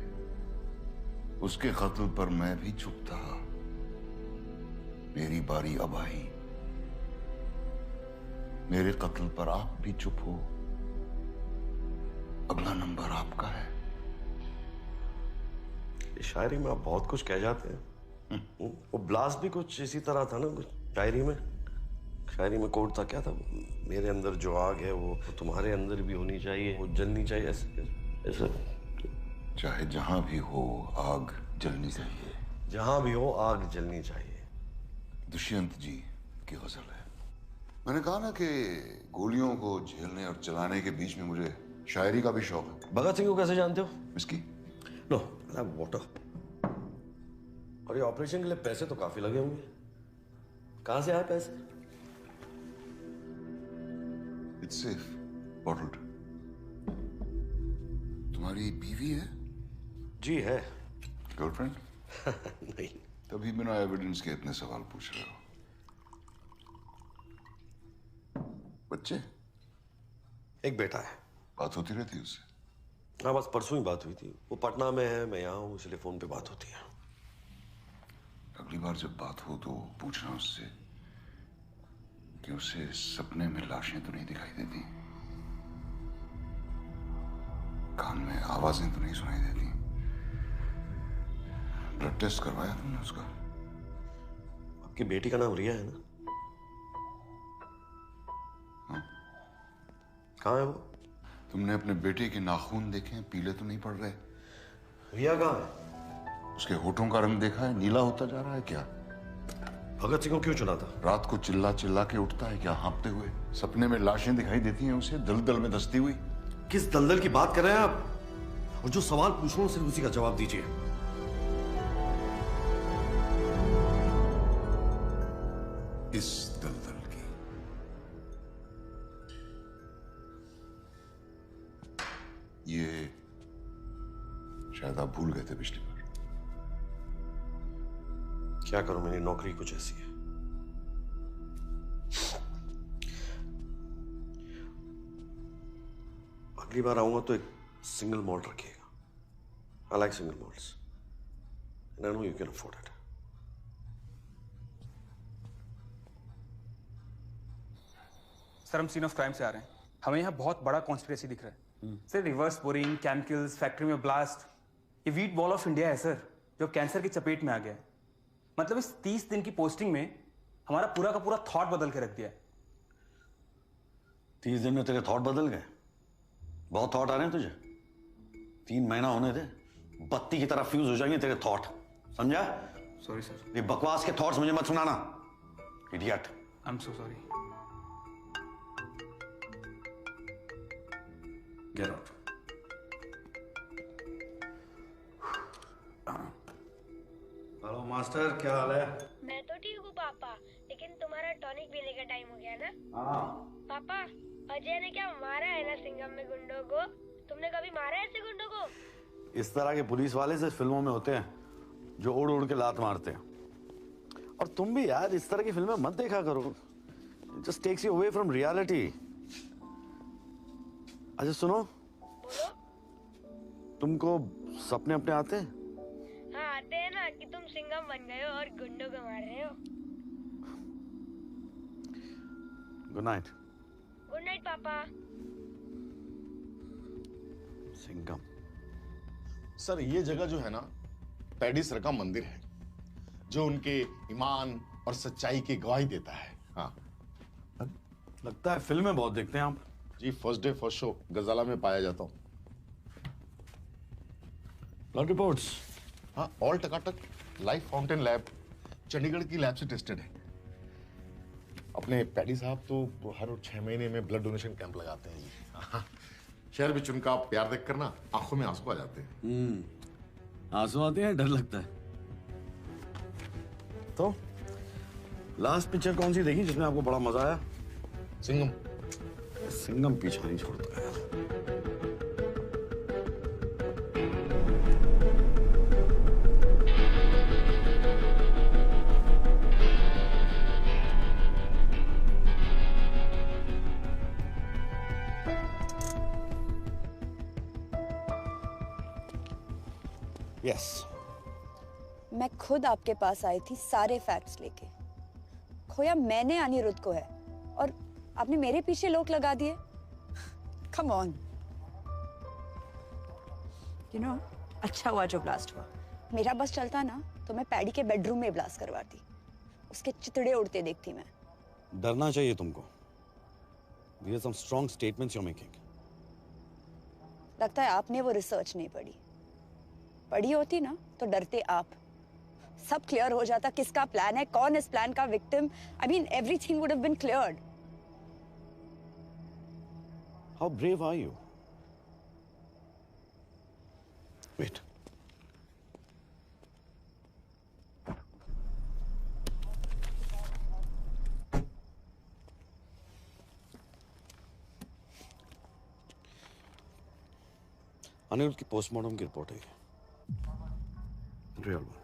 उसके कत्ल पर मैं भी चुप था, मेरी बारी अब आई। मेरे कत्ल पर आप भी चुप हो, अगला नंबर आपका है। ये शायरी में आप बहुत कुछ कह जाते हैं। वो ब्लास्ट भी कुछ इसी तरह था ना, कुछ शायरी में कोट था, क्या था? मेरे अंदर जो आग है वो तुम्हारे अंदर भी होनी चाहिए, वो जलनी चाहिए, ऐसे। चाहे जहां भी हो आग जलनी चाहिए। जहां भी हो आग जलनी चाहिए। दुष्यंत जी की गजल है। मैंने कहा ना कि गोलियों को झेलने और चलाने के बीच में मुझे शायरी का भी शौक है। भगत सिंह को कैसे जानते हो? इसकी नो वाटर। और ये ऑपरेशन के लिए पैसे तो काफी लगे होंगे, कहां से आए पैसे? It's safe bottled. तुम्हारी बीवी है? जी है। गर्लफ्रेंड? नहीं। तभी बिना एविडेंस के इतने सवाल पूछ रहे हो। बच्चे? एक बेटा है। बात होती रहती है उससे? हाँ, बस परसों ही बात हुई थी। वो पटना में है, मैं यहाँ हूँ, इसलिए फोन पे बात होती है। अगली बार जब बात हो तो पूछना उससे कि उसे सपने में लाशें तो नहीं दिखाई देती, कान में आवाजें तो नहीं सुनाई देती। ब्लड टेस्ट करवाया तुमने उसका? आपकी बेटी का नाम रिया है ना? हाँ? कहाँ है वो? तुमने अपने बेटे के नाखून देखे हैं? पीले तो नहीं पड़ रहे? रिया कहाँ है? उसके होठों का रंग देखा है? नीला होता जा रहा है क्या? भगत सिंह को क्यों चुना था? रात को चिल्ला चिल्ला के उठता है क्या हाँपते हुए? सपने में लाशें दिखाई देती हैं उसे दलदल में धंसती हुई। किस दलदल की बात कर रहे हैं आप? और जो सवाल पूछ रहा हूं सिर्फ उसी का जवाब दीजिए। इस दलदल की। ये शायद आप भूल गए थे पिछली बार। क्या करूं, मेरी नौकरी कुछ ऐसी है। अगली बार आऊंगा तो एक सिंगल मॉल्ट रखिएगा। I like single malts and I know you can afford it. Sir, हम सीन ऑफ क्राइम से आ रहे हैं। हमें यहाँ बहुत बड़ा कॉन्स्पिरेसी दिख रहा है। Sir, reverse boring, chemicals, factory में ब्लास्ट, ये वीट बॉल ऑफ इंडिया है सर, जो कैंसर की चपेट में आ गया है। मतलब इस 30 दिन की पोस्टिंग में हमारा पूरा का पूरा थॉट बदल के रख दिया है। 30 दिन में तेरे थॉट बदल गए? बहुत थॉट आ रहे हैं तुझे। 3 महीना होने दे, बत्ती की तरह फ्यूज हो जाएंगे तेरे थॉट, समझा? Sorry sir. ये बकवास के थॉट्स मुझे मत सुनाना, idiot. I am so sorry. Get out. Hello master, क्या हाल है? मैं तो ठीक हूँ पापा, लेकिन तुम्हारा टॉनिक पीने का टाइम हो गया ना? हाँ। पापा, अजय ने क्या मारा है ना सिंघम में गुंडों को? तुमने कभी मारा है ऐसे गुंडों को? इस तरह के पुलिस वाले सिर्फ फिल्मों में होते हैं, जो उड़ उड़ के लात मारते हैं। और तुम भी यार इस तरह की फिल्में मत देखा करो, just takes you away from reality. अच्छा सुनो, तुमको सपने अपने आते हैं? हाँ आते हैं ना, कि तुम सिंघम बन गए हो और गुंडों को मार रहे हो। Good night. गुड नाइट पापा। सिंघम। सर ये जगह जो है ना, पैडी सर का मंदिर है, जो उनके ईमान और सच्चाई की गवाही देता है। हाँ, लगता है फिल्में बहुत देखते हैं आप। जी, फर्स्ट डे फर्स्ट शो गजाला में पाया जाता हूँ। Blood reports? हाँ, ऑल टकाटक। लाइफ फाउंटेन लैब चंडीगढ़ की लैब से टेस्टेड है। अपने पैडी साहब तो हर 6 महीने में ब्लड डोनेशन कैंप लगाते हैं जी। हाँ, शहर में उनका प्यार देख कर ना आंखों में आंसू आ जाते हैं। आंसू आते हैं, डर लगता है। तो लास्ट पिक्चर कौन सी देखी जिसमें आपको बड़ा मजा आया? सिंघम। सिंघम पीछा नहीं छोड़ता है। यस, मैं खुद आपके पास आई थी सारे फैक्ट्स लेके। खोया मैंने अनिरुद्ध को है और आपने मेरे पीछे लोग लगा दिए। Come on. यू नो, अच्छा हुआ जो ब्लास्ट हुआ, मेरा बस चलता ना तो मैं पैडी के बेडरूम में ब्लास्ट करवाती, उसके चितड़े उड़ते देखती मैं। डरना चाहिए तुमको। These are some strong statements you're making. लगता है आपने वो रिसर्च नहीं पढ़ी। पढ़ी होती ना तो डरते आप। सब क्लियर हो जाता, किसका प्लान है, कौन इस प्लान का victim. I mean, everything would have been cleared. How brave are you? Wait. Anirudh की पोस्टमार्टम की रिपोर्ट है। Real one.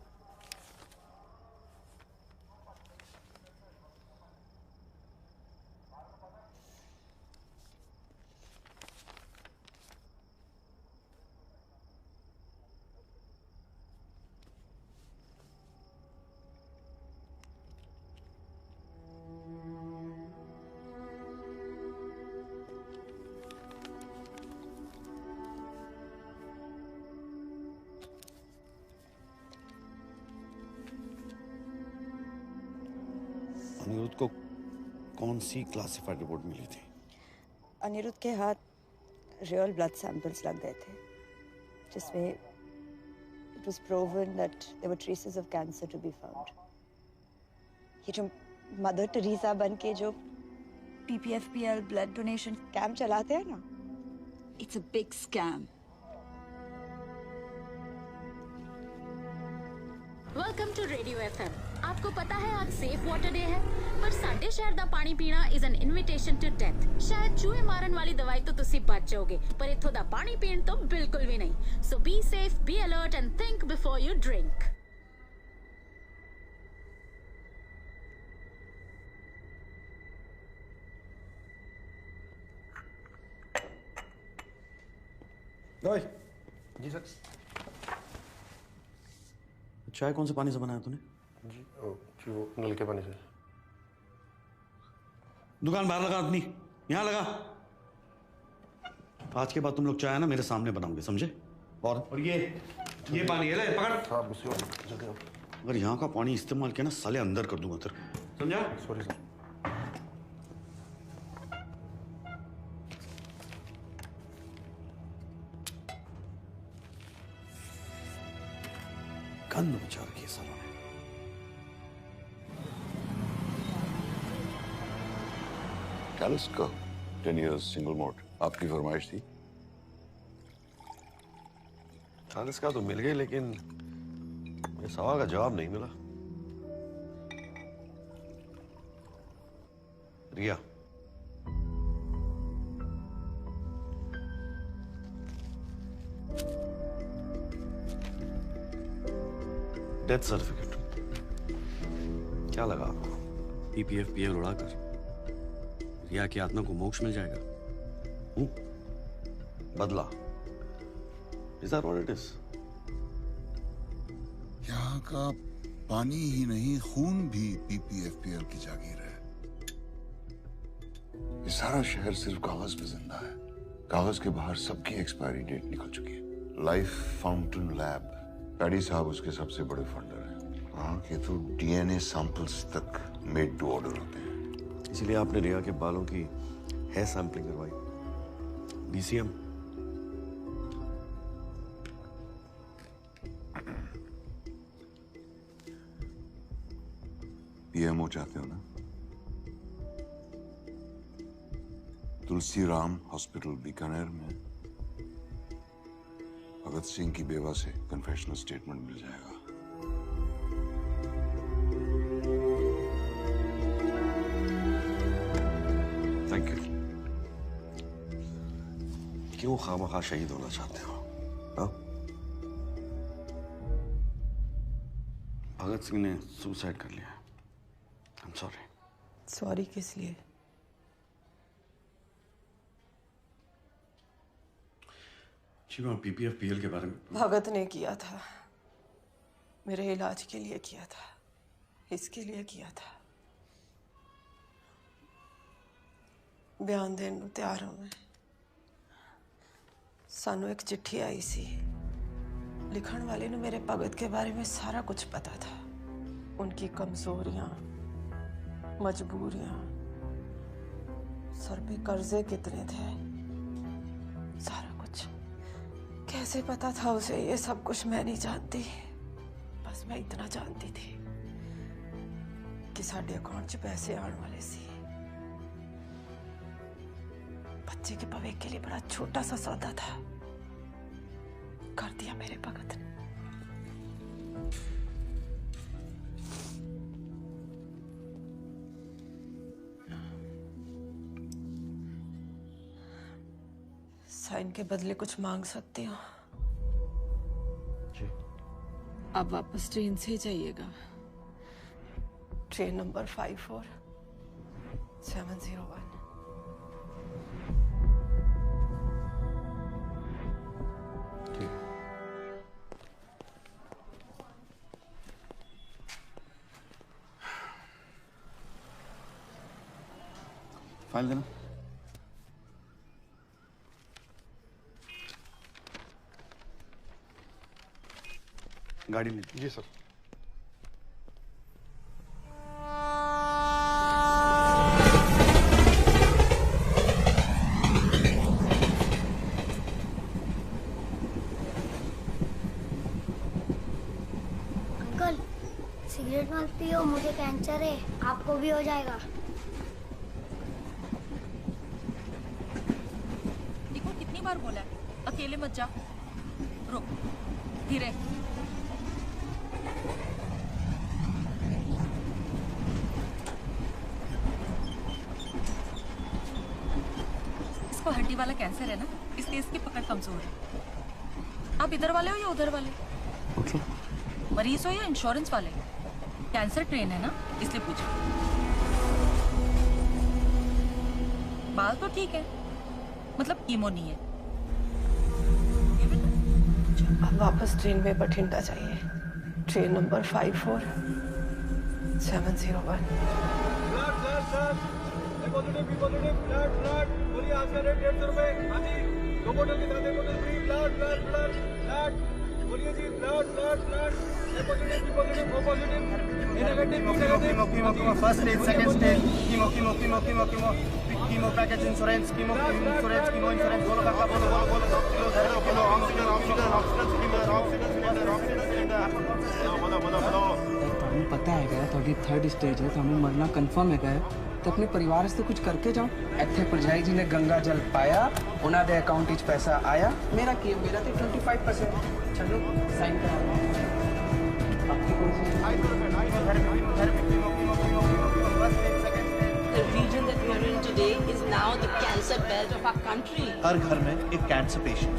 अनिरुद्ध को कौन सी क्लासिफाइड रिपोर्ट मिली थी? अनिरुद्ध के हाथ रियल ब्लड सैंपल्स लग गए थे, जिसमें it was proven that there were traces of cancer to be found. ये जो मदर टेरेसा बन के जो PPFPL ब्लड डोनेशन कैंप चलाते हैं ना, it's a big scam. Welcome to radio FM। आपको पता है आज सेफ वाटर डे है, पर साडे शहर दा पानी पीना is an invitation to death. शायद चूहे मारन वाली दवाई तो तुसी बच जाओगे, पर इथों दा पानी पीण तो बिल्कुल भी नहीं। So be safe, be alert and think before you drink. ओए, जी सर। चाय कौन से पानी से बनाया तूने? जी वो नल के पानी से। दुकान बाहर लगा अपनी, यहाँ लगा। आज के बाद तुम लोग चाय ना मेरे सामने बनाओगे, समझे? और ये पानी है, ले पकड़। अगर यहाँ का पानी इस्तेमाल किया ना साले अंदर कर दूंगा तेरे, समझा? Sorry sir. गंद मचा रखी है सालों ने। कैलिस का 10 years सिंगल मोड आपकी फरमाइश थी? कैलिस का तो मिल गई, लेकिन मेरे सवाल का जवाब नहीं मिला। रिया, डेथ सर्टिफिकेट क्या लगा आपको? PPFPL उड़ाकर रिया की आत्मा को मोक्ष मिल जाएगा। बदला, is that what it is? यहाँ का पानी ही नहीं, खून भी PPFPL की जागीर है। ये सारा शहर सिर्फ कागज पे जिंदा है। कागज के बाहर सबकी एक्सपायरी डेट निकल चुकी है। लाइफ फाउंटेन लैब, पैडी साहब उसके सबसे बड़े फंडर हैं। वहाँ के तो DNA सैंपल्स तक मेड टू ऑर्डर होते हैं। इसलिए आपने रिया के बालों की हेयर सैंपलिंग करवाई? DCM? PMO चाहते हो ना? तुलसी राम हॉस्पिटल बीकानेर में भगत सिंह की बेवा से कन्फेशनल स्टेटमेंट मिल जाएगा। Thank you. क्यों खामखा शहीद होना चाहते हो? हाँ? भगत सिंह ने सुसाइड कर लिया। I'm sorry। सॉरी किस लिए? शिवा, PPFPL के बारे में भगत ने किया था, मेरे इलाज के लिए किया था, इसके लिए किया था। बयान देने ਨੂੰ ਤਿਆਰ ਹਾਂ ਮੈਂ। ਸਾਨੂੰ ਇੱਕ ਚਿੱਠੀ ਆਈ ਸੀ लिखण वाले ने मेरे भगत के बारे में सारा कुछ पता था। उनकी कमजोरियां, मजबूरियां, सर पे कर्जे कितने थे, सारा कुछ। कैसे पता था उसे ये सब कुछ मैं नहीं जानती। बस मैं इतना जानती थी कि साडे अकाउंट च पैसे आने वाले सी। बच्चे के भविष्य के लिए बड़ा छोटा सा सौदा था, कर दिया मेरे भगत ने। साइन के बदले कुछ मांग सकती हूँ? आप वापस ट्रेन से ही जाइएगा। Train number 54701। फाइल देना। गाड़ी लीजिए। जी सर। अंकल, सिगरेट मत पियो, मुझे कैंसर है, आपको भी हो जाएगा। देखो कितनी बार बोला है, अकेले मत जा। रुक, धीरे। इसको हड्डी वाला कैंसर है ना, इसलिए इसकी पकड़ कमजोर है। आप इधर वाले हो या उधर वाले? मरीज हो या इंश्योरेंस वाले? कैंसर ट्रेन है ना, इसलिए पूछा। बाल तो ठीक है, मतलब कीमो नहीं है। अब वापस ट्रेन में बठिंडा जाइए। Train number 54701। बोलिए आपका रेट 150 रुपए। हाँ जी, 2 बोतल के साथ 1 बोतल free. Blood blood blood blood. बोलिए जी, blood blood blood. A positive, B positive, O positive, A negative, B negative. Chemo first stage, second stage. Chemo chemo package insurance, chemo insurance, chemo insurance. बोलो काका, बोलो chemo oxygen oxygen oxygen cylinder, oxygen cylinder, oxygen cylinder. बोलो। ਤੁਹਾਨੂੰ ਪਤਾ ਹੈਗਾ ਤੁਹਾਡੀ 3rd stage ਹੈ, ਤੁਹਾਨੂੰ ਮਰਨਾ ਕਨਫਰਮ ਹੈਗਾ ਤੇ ਆਪਣੇ ਪਰਿਵਾਰ ਵਾਸਤੇ ਕੁਝ ਕਰਕੇ ਜਾਓ। ਇੱਥੇ ਭਰਜਾਈ ਜੀ ਨੇ ਗੰਗਾ ਜਲ ਪਾਇਆ, ਉਹਨਾਂ ਦੇ ਅਕਾਊਂਟ ਵਿੱਚ ਪੈਸਾ ਆਇਆ। ਮੇਰਾ ਕੀ ਹੈ, ਮੇਰਾ ਤੇ 25%। ਚਲੋ ਸਾਈਨ ਕਰਾਓ। ਬਾਕੀ ਕੋਈ The region that we are in today is now the cancer belt of our country. हर घर में एक कैंसर पेशेंट।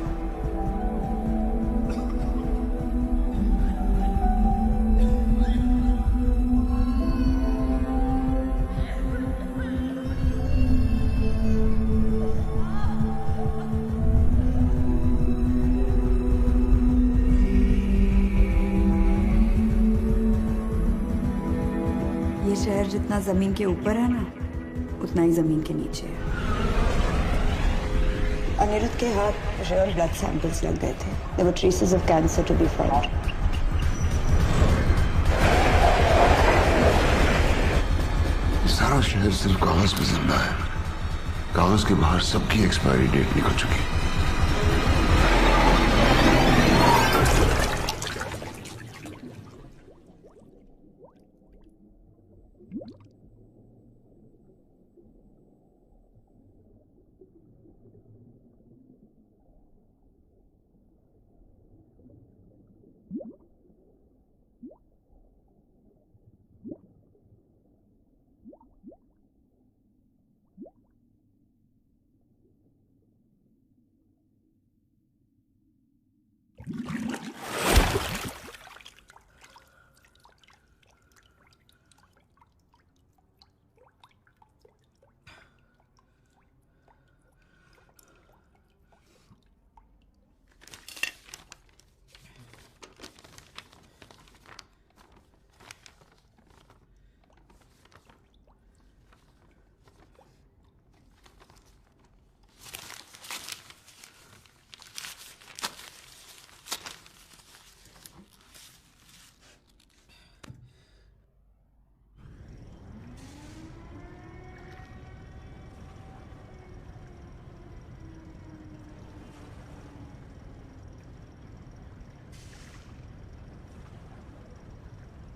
ये शहर जितना जमीन के ऊपर है ना, उतना ही जमीन के नीचे है। अनिरुद्ध के हाथ रियल ब्लड सैंपल्स लग गए थे। There were traces of cancer to be found. सारा शहर सिर्फ कागज पे जिंदा है। कागज के बाहर सबकी एक्सपायरी डेट निकल चुकी है।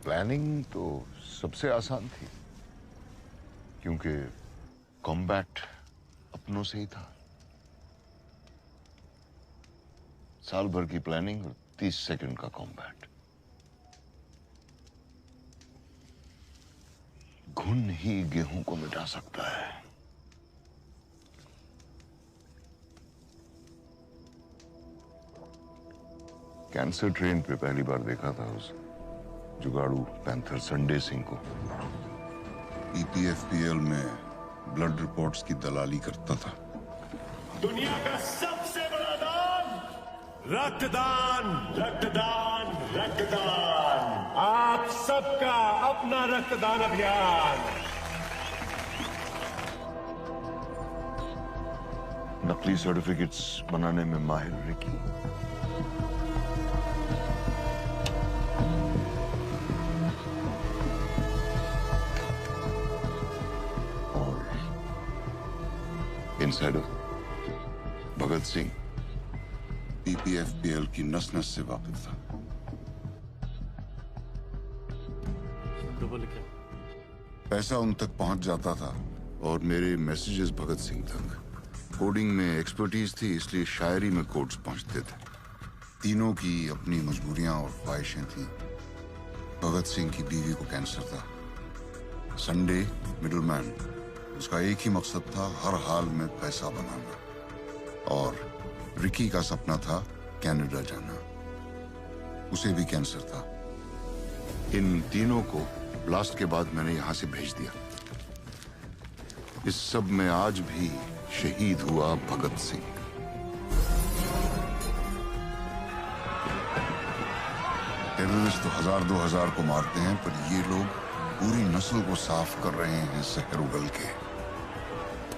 प्लानिंग तो सबसे आसान थी, क्योंकि कॉम्बैट अपनों से ही था। साल भर की प्लानिंग और 30 सेकंड का कॉम्बैट। घुन ही गेहूं को मिटा सकता है। कैंसर ट्रेन पे पहली बार देखा था उस जुगाड़ू पैंथर संडे सिंह को। EPFPL में ब्लड रिपोर्ट्स की दलाली करता था। दुनिया का सबसे बड़ा दान, रक्तदान, रक्तदान, रक्तदान। आप सबका अपना रक्तदान अभियान। नकली सर्टिफिकेट्स बनाने में माहिर Ricky. Insider Bhagat Singh PPFPL की नस नस से वाकिफ था। पैसा उन तक पहुंच जाता था और मेरे मैसेजेस भगत सिंह तक। कोडिंग में एक्सपर्टीज थी, इसलिए शायरी में कोड्स पहुंचते थे। तीनों की अपनी मजबूरियां और ख्वाहिशें थीं। भगत सिंह की बीवी को कैंसर था। संडे मिडलमैन, उसका एक ही मकसद था, हर हाल में पैसा बनाना। और रिकी का सपना था कनाडा जाना, उसे भी कैंसर था। इन तीनों को ब्लास्ट के बाद मैंने यहां से भेज दिया। इस सब में आज भी शहीद हुआ भगत सिंह। टेररिस्ट तो 1000-2000 को मारते हैं, पर ये लोग पूरी नस्ल को साफ कर रहे हैं जहर उगल के।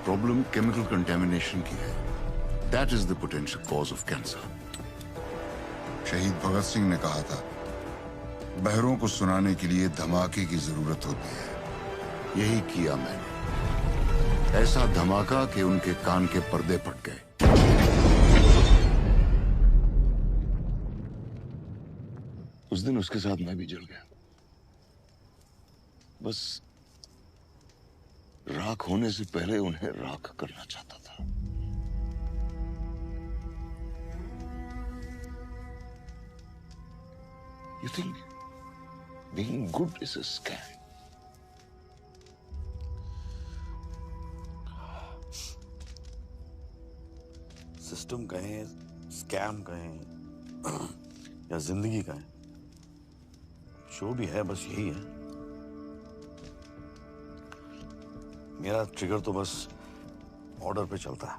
प्रॉब्लम केमिकल कंटेमिनेशन की है। That is the potential cause of cancer. शहीद भगत सिंह ने कहा था, बहरों को सुनाने के लिए धमाके की जरूरत होती है। यही किया मैंने। ऐसा धमाका कि उनके कान के पर्दे फट गए। उस दिन उसके साथ मैं भी जल गया। बस राख होने से पहले उन्हें राख करना चाहता था। You think being good is a scam? System कहें, स्कैम कहें या जिंदगी कहें, जो भी है बस यही है। मेरा ट्रिगर तो बस ऑर्डर पे चलता है।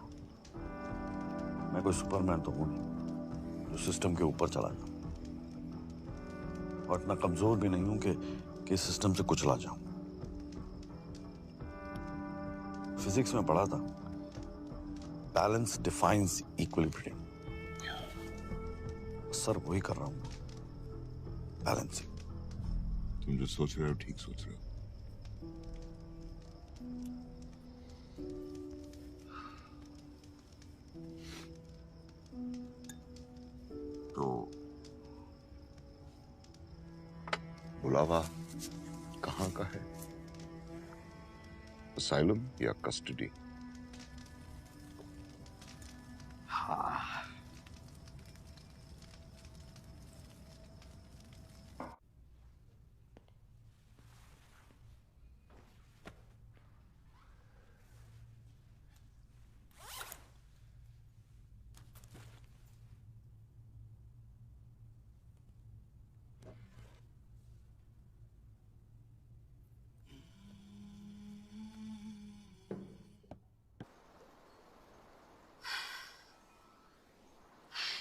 मैं कोई सुपरमैन तो हूं नहीं जो सिस्टम के ऊपर चला जाऊं, और इतना कमजोर भी नहीं हूं कि सिस्टम से कुचला जाऊं। फिजिक्स में पढ़ा था, बैलेंस डिफाइंस इक्विलिब्रियम। सर वही कर रहा हूं, बैलेंसिंग। तुम जो सोच रहे हो ठीक सोच रहे हो। तो बुलावा कहाँ का है? असाइलम या कस्टडी? हाँ,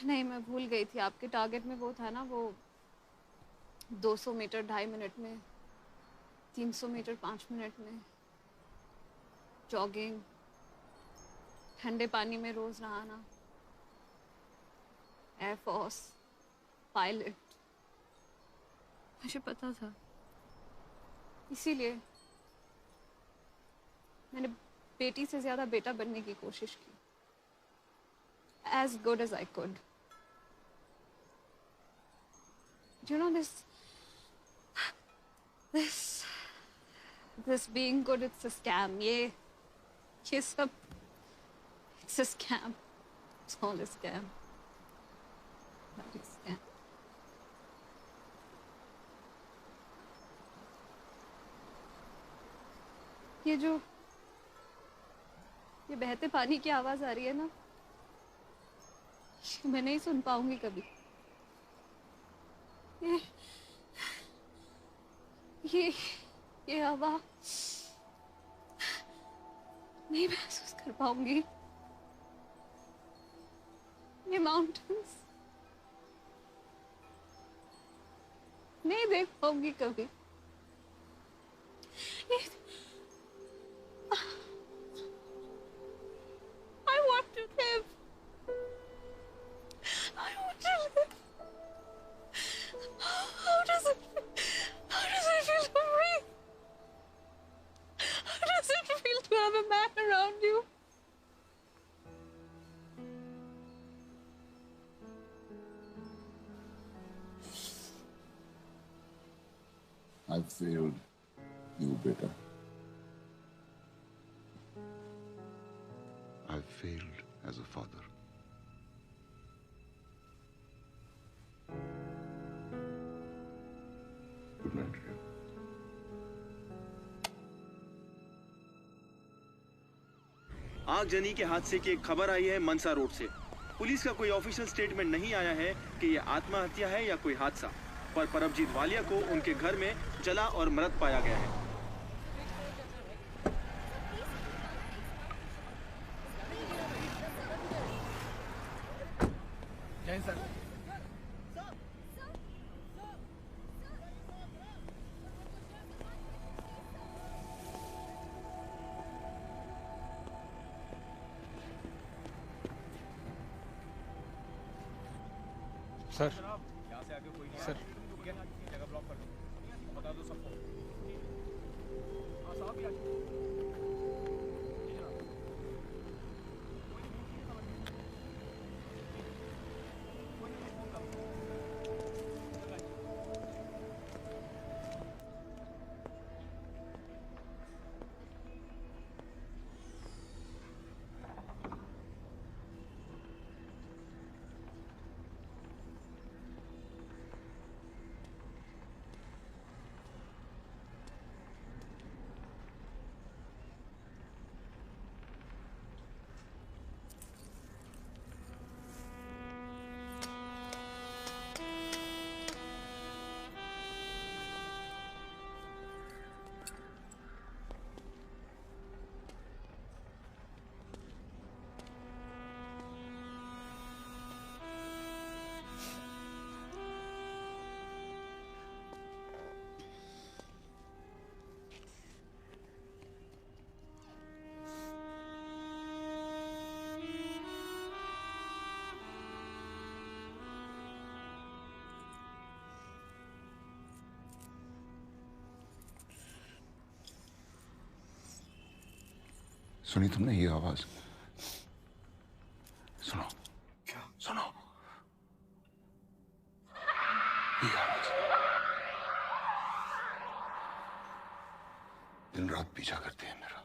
नहीं, मैं भूल गई थी। आपके टारगेट में वो था ना, वो 200 मीटर 2.5 मिनट में, 300 मीटर 5 मिनट में, जॉगिंग, ठंडे पानी में रोज नहाना, एयरफोर्स, पायलट। मुझे पता था, इसीलिए मैंने बेटी से ज्यादा बेटा बनने की कोशिश की, as good as I could. Do you know this This being good, it's a scam. ये सब, it's a scam. It's all a scam. Bloody scam. ये बहते पानी की आवाज आ रही है ना, मैं नहीं सुन पाऊंगी कभी। ये हवा नहीं महसूस कर पाऊंगी। ये माउंटेन्स नहीं देख पाऊंगी कभी। I want to live. I want to live. How does it feel to breathe? How does it feel to have a man around you? I failed you, beta. I failed as a father. Good night, Ria. आगजनी के हादसे की एक खबर आई है मनसा road से। Police का कोई ऑफिशियल स्टेटमेंट नहीं आया है कि ये आत्महत्या है या कोई हादसा, पर परमजीत वालिया को उनके घर में जला और मृत पाया गया है। जय सर। सर, यहाँ से आगे कोई नहीं सर। ठीक है, जगह ब्लॉक कर दो, बता दो सबको। हाँ साहब, सुनी तुमने ये आवाज? सुनो। क्या? सुनो। ये आवाज दिन रात पीछा करती है मेरा,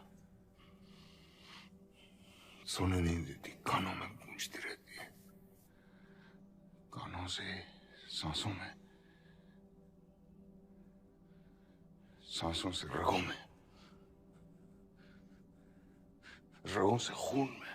सोने नहीं देती, कानों में गूंजती रहती है, कानों से सांसों में, सांसों से रगों में, रगों से खून में।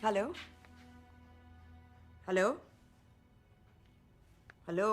Hello hello hello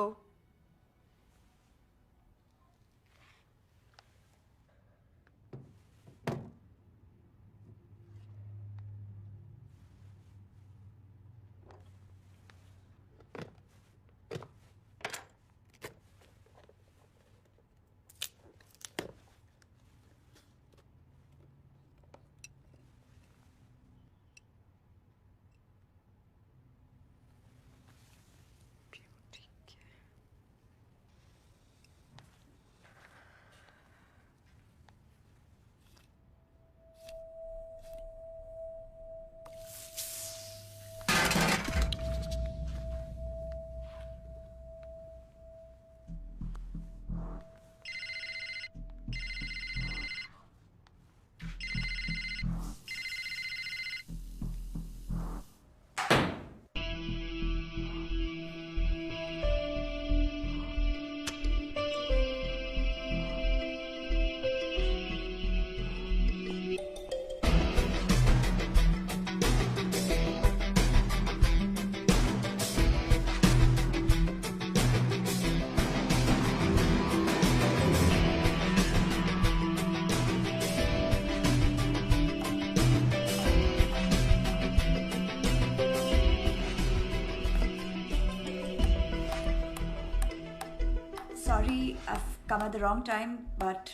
come at the wrong time, but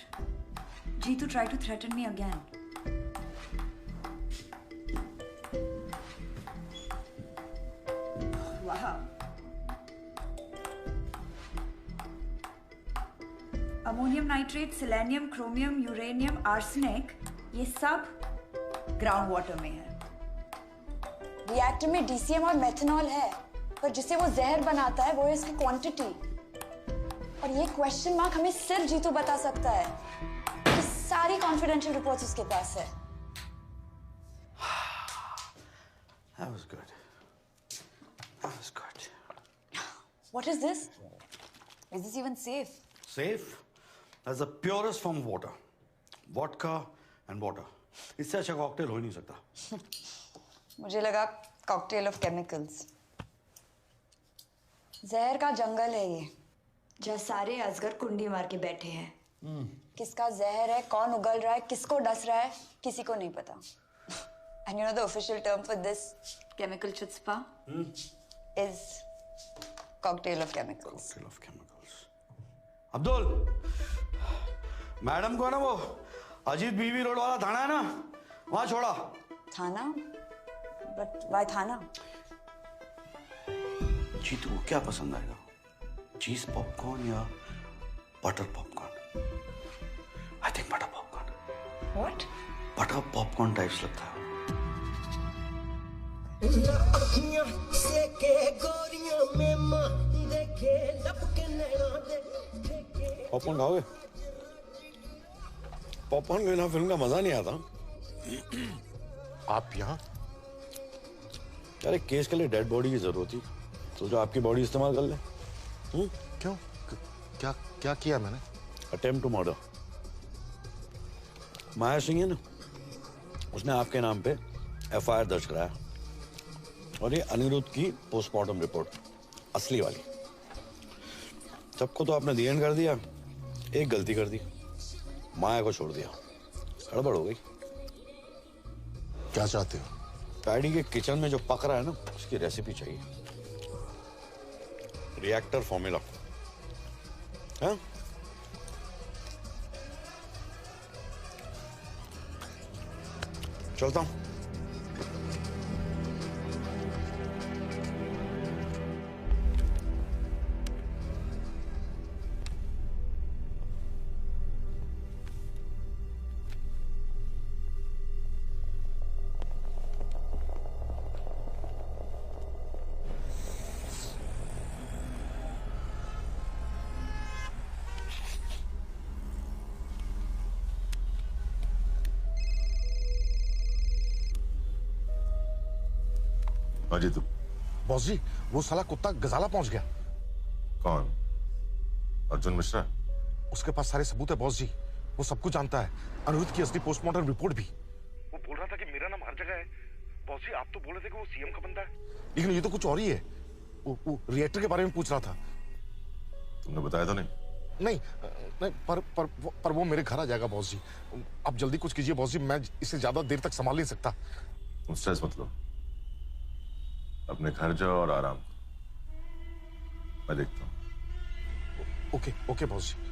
Jeetu tried to threaten me again. Wow. Ammonium nitrate, selenium, chromium, uranium, arsenic, ये सब ग्राउंड वाटर में है। रिएक्टर में डीसीएम और मेथनॉल है, पर जिसे वो जहर बनाता है वो है इसकी क्वांटिटी। और ये क्वेश्चन मार्क हमें सिर्फ जीतू बता सकता है कि सारी कॉन्फिडेंशियल रिपोर्ट्स उसके पास है। That was good. That was good. What is this? Is this even safe? Safe? That's the purest form of water. Vodka and water. इससे अच्छा कॉकटेल हो ही नहीं सकता। मुझे लगा कॉकटेल ऑफ केमिकल्स। जहर का जंगल है ये, जहाँ सारे अजगर कुंडी मार के बैठे हैं। किसका जहर है, कौन उगल रहा है, किसको डस रहा है, किसी को नहीं पता। And you know the official term for this chemical chutzpah is cocktail of chemicals. Cocktail of chemicals. Abdul, madam को है ना वो अजीत बीवी रोड वाला थाना है ना, वहां छोड़ा। थाना? But why थाना? जीतू को क्या पसंद आएगा, चीज पॉपकॉर्न या butter popcorn? I think butter popcorn. What? Butter popcorn types लगता है। पॉपकॉर्न खाओगे? पॉपकॉर्न के बिना फिल्म का मजा नहीं आता। आप यहाँ? यार एक केस के लिए डेड बॉडी की जरूरत थी, तो जो आपकी बॉडी इस्तेमाल कर ले। क्यों? क्या क्या किया मैंने? Attempt to murder. Maya Singh है ना, उसने आपके नाम पे एफआईआर दर्ज कराया, और ये अनिरुद्ध की पोस्टमार्टम रिपोर्ट असली वाली। सबको तो आपने दी कर दिया, एक गलती कर दी, माया को छोड़ दिया। गड़बड़ हो गई। क्या चाहते हो? पैडी के किचन में जो पक रहा है ना, उसकी रेसिपी चाहिए। Reactor formula. हाँ? चलता हूं। अजी तू? बॉस जी, वो साला कुत्ता गजाला पहुंच गया। कौन? अर्जुन मिश्रा? उसके पास सारे सबूत है बॉस जी, वो सब कुछ जानता है, अनिरुद्ध की असली पोस्टमार्टम रिपोर्ट भी। वो बोल रहा था कि मेरा नाम हर जगह है। बॉस जी, आप तो बोल रहे थे कि वो सीएम का बंदा है, लेकिन ये तो कुछ और ही है। वो रिएक्टर के बारे में पूछ रहा था। तुमने बताया तो नहीं? नहीं, पर वो मेरे घर आ जाएगा बॉस जी। आप जल्दी कुछ कीजिए बॉस जी, मैं इसे ज्यादा देर तक संभाल नहीं सकता। तुम स्ट्रेस मत लो, अपने घर जाओ और आराम करो, मैं देखता हूं। ओके ओके बॉस जी।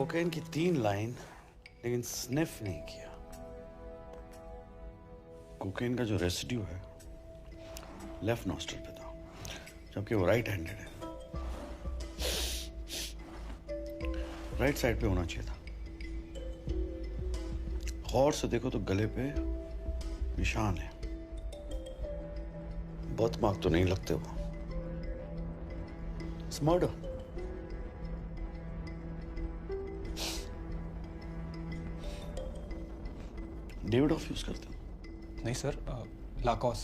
कोकेन की 3 लाइन, लेकिन स्निफ नहीं किया। कोकेन का जो रेसिड्यू है लेफ्ट नॉस्ट्रल पे था, जबकि वो राइट हैंडेड है। राइट साइड पे होना चाहिए था। गौर से देखो तो गले पे निशान है। बर्थ मार्क तो नहीं लगते वो। It's murder. David of use करते हो? नहीं सर, लाकॉस।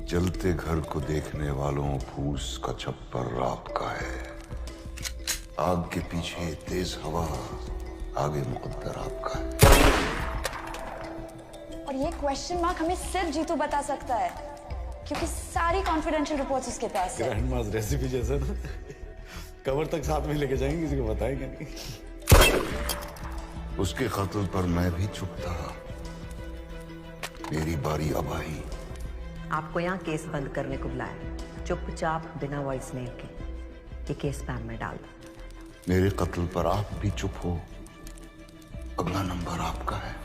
जलते घर को देखने वालों फूस का छप्पर आपका है। आग के पीछे तेज हवा, आगे मुकद्दर आपका है। और ये क्वेश्चन मार्क हमें सिर्फ जीतू बता सकता है, क्योंकि सारी कॉन्फिडेंशियल रिपोर्ट्स उसके पास है। ग्रैंड मास रेसिपी जैसा ना, कवर तक साथ में लेके जाएंगे, किसी को बताएंगे नहीं। उसके कत्ल पर मैं भी चुप था। मेरी बारी अब आई। आपको यहाँ केस बंद करने को बुलाया, चुपचाप बिना वॉइसमेल के ये केस स्पैम में डाल दो। मेरे कत्ल पर आप भी चुप हो, अगला नंबर आपका है।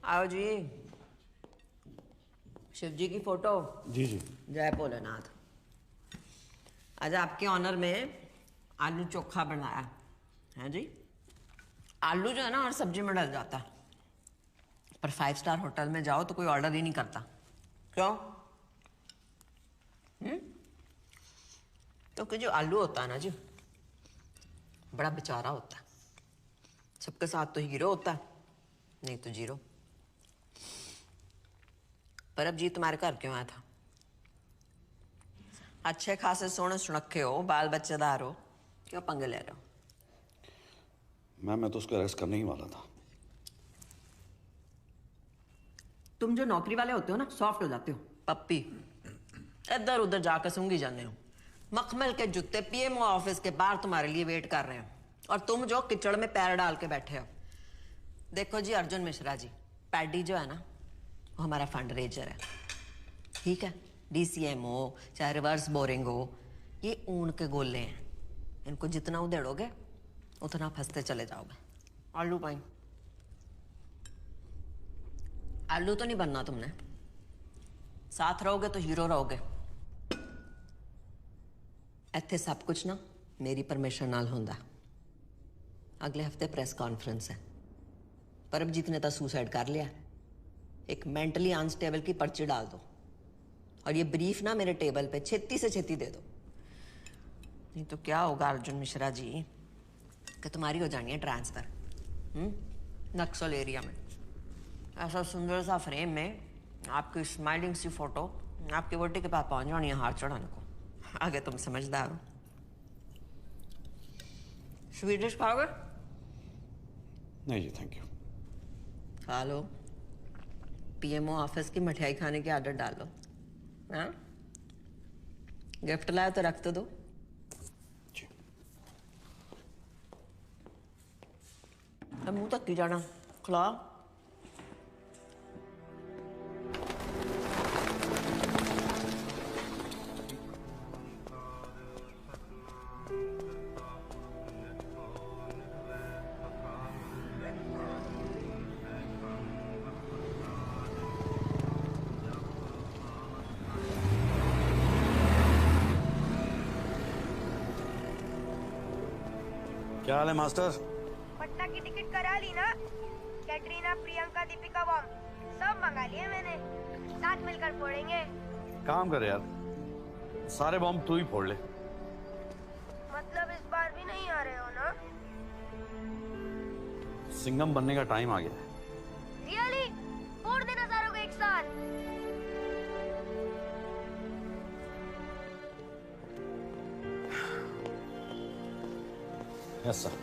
आओ जी। शिव जी की फोटो। जी जी। जय भोलेनाथ। आज आपके ऑनर में आलू चोखा बनाया है जी। आलू जो है ना हर सब्जी में डल जाता है, पर 5 स्टार होटल में जाओ तो कोई ऑर्डर ही नहीं करता। क्यों? क्योंकि जो आलू होता है ना जी, बड़ा बेचारा होता है। सबके साथ तो हीरो होता है, नहीं तो जीरो। पर अब जी तुम्हारे घर क्यों आया था? अच्छे खासे सोने सुनखे हो, बाल बच्चेदार हो, क्यों पंगे ले रहे हो? मैं तो उसको अरेस्ट करने ही वाला था। तुम जो नौकरी वाले होते हो ना, सॉफ्ट हो जाते हो, पप्पी। इधर उधर जाकर सूंघी जाने हो। मखमल के जूते पीएमओ ऑफिस के बाहर तुम्हारे लिए वेट कर रहे हो, और तुम जो कीचड़ में पैर डाल के बैठे हो। देखो जी अर्जुन मिश्रा जी, पैडी जो है ना, वो हमारा फंड रेजर है, ठीक है? DCM हो चाहे रिवर्स बोरिंग हो, ये ऊन के गोले हैं। इनको जितना उधेड़ोगे उतना फंसते चले जाओगे। आलू पाई। आलू तो नहीं बनना तुमने, साथ रहोगे तो हीरो रहोगे। इत्थे सब कुछ ना मेरी परमिशन नाल होंदा। अगले हफ्ते प्रेस कॉन्फ्रेंस है। परमजीत ने तो सुसाइड कर लिया। एक मेंटली अनस्टेबल की पर्ची डाल दो, और ये ब्रीफ ना मेरे टेबल पे छेती से छेती दे दो। नहीं तो क्या होगा अर्जुन मिश्रा जी, कि तुम्हारी हो जानी है ट्रांसफर नक्सल एरिया में। ऐसा सुंदर सा फ्रेम में आपकी स्माइलिंग सी फोटो आपकी वोटी के पास पहुंच जानी है हाथ चढ़ाने को। आगे तुम समझदार हो। स्वीडिश खाओगे? नहीं जी थैंक यू। खा लो। पीएमओ ऑफिस की मिठाई खाने की आदत डाल लो। हाँ? गिफ्ट लाया तो रख तो दो। अब मुंह तक की जाना, खिला। क्या हाल है मास्टर? पटना की टिकट करा ली ना? कैटरीना, प्रियंका, दीपिका बॉम्ब सब मंगा लिए मैंने। साथ मिलकर फोड़ेंगे। काम कर यार, सारे बॉम्ब तू ही फोड़ ले। मतलब इस बार भी नहीं आ रहे हो ना? सिंघम बनने का टाइम आ गया है। रियली? फोड़ देना सारों को एक साथ। Yes sir.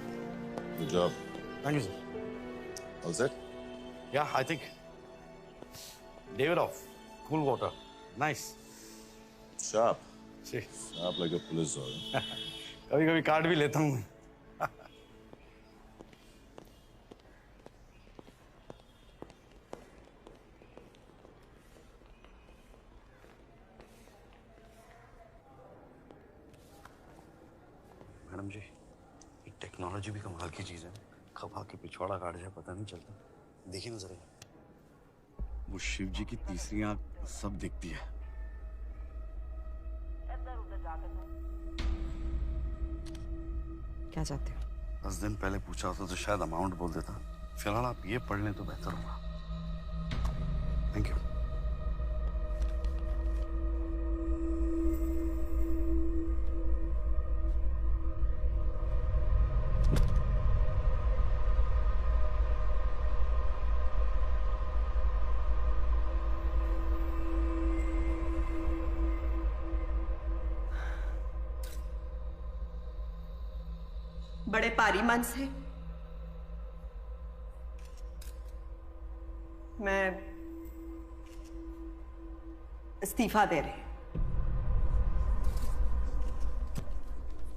Good job. Thank you sir. All set? Yeah, I think. Davidoff, cool water. Nice. Sharp. See. Sharp like a police dog. कभी-कभी काट भी लेता हूँ। मैडम जी, ये टेक्नोलॉजी भी कमाल की चीज है। कब आके पिछवाड़ा काट जाए पता नहीं चलता। देखिए ना जरा, वो शिव जी की तीसरी आंख सब दिखती है। क्या चाहते हो? 10 दिन पहले पूछा होता तो शायद अमाउंट बोल देता। फिलहाल आप ये पढ़ लें तो बेहतर होगा। Thank you. बड़े भारी मन से मैं इस्तीफा दे रही।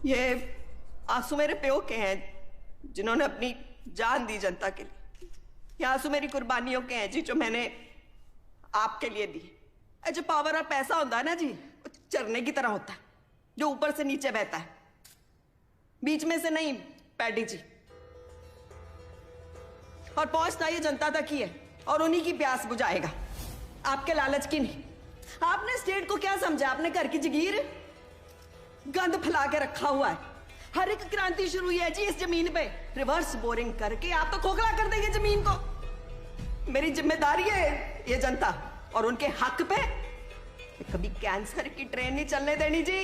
ये आंसू मेरे प्यो के हैं जिन्होंने अपनी जान दी जनता के लिए। ये आंसू मेरी कुर्बानियों के हैं जी, जो मैंने आपके लिए दी। जो पावर और पैसा होता है ना जी, वो झरने की तरह होता है जो ऊपर से नीचे बहता है, बीच में से नहीं। पैडी जी, और पहुंचता ये जनता तक ही है और उन्हीं की प्यास बुझाएगा, आपके लालच की नहीं। आपने स्टेट को क्या समझा? आपने घर की जगीर गंद फैला के रखा हुआ है। हर एक क्रांति शुरू हुई है जी इस जमीन पे। रिवर्स बोरिंग करके आप तो खोखला कर देंगे जमीन को। मेरी जिम्मेदारी है ये जनता और उनके हक पे कभी कैंसर की ट्रेन नहीं चलने देनी जी।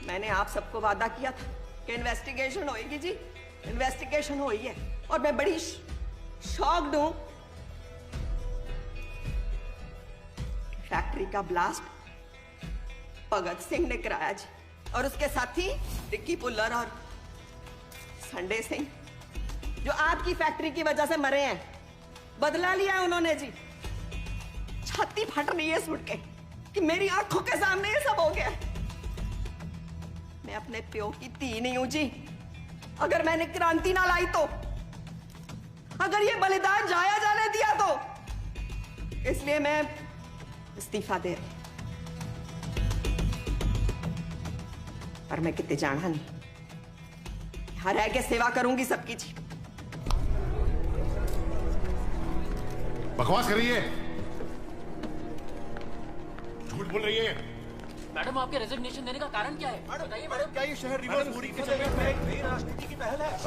मैंने आप सबको वादा किया था कि इन्वेस्टिगेशन होएगी जी। इन्वेस्टिगेशन हुई है और मैं बड़ी शॉक्ड हूं। फैक्ट्री का ब्लास्ट भगत सिंह ने कराया जी, और उसके साथी रिक्की पुल्लर और संडे सिंह, जो आपकी फैक्ट्री की वजह से मरे हैं। बदला लिया उन्होंने जी। छाती फट रही है सुन के कि मेरी आंखों के सामने ये सब हो गया। मैं अपने प्यो की धी नहीं हूं जी। अगर मैंने क्रांति ना लाई तो, अगर ये बलिदान जाया जाने दिया तो, इसलिए मैं इस्तीफा दे रही। पर मैं कितने जाना नहीं, यहां रह के सेवा करूंगी सबकी जी। बकवास कर रही है, झूठ बोल रही है। मैडम, आपके रेजिग्नेशन देने का कारण क्या है? बताइए मैडम। क्या ये शहर रिवर्स बोरिंग के चक्कर में एक नई राजनीति की पहल है?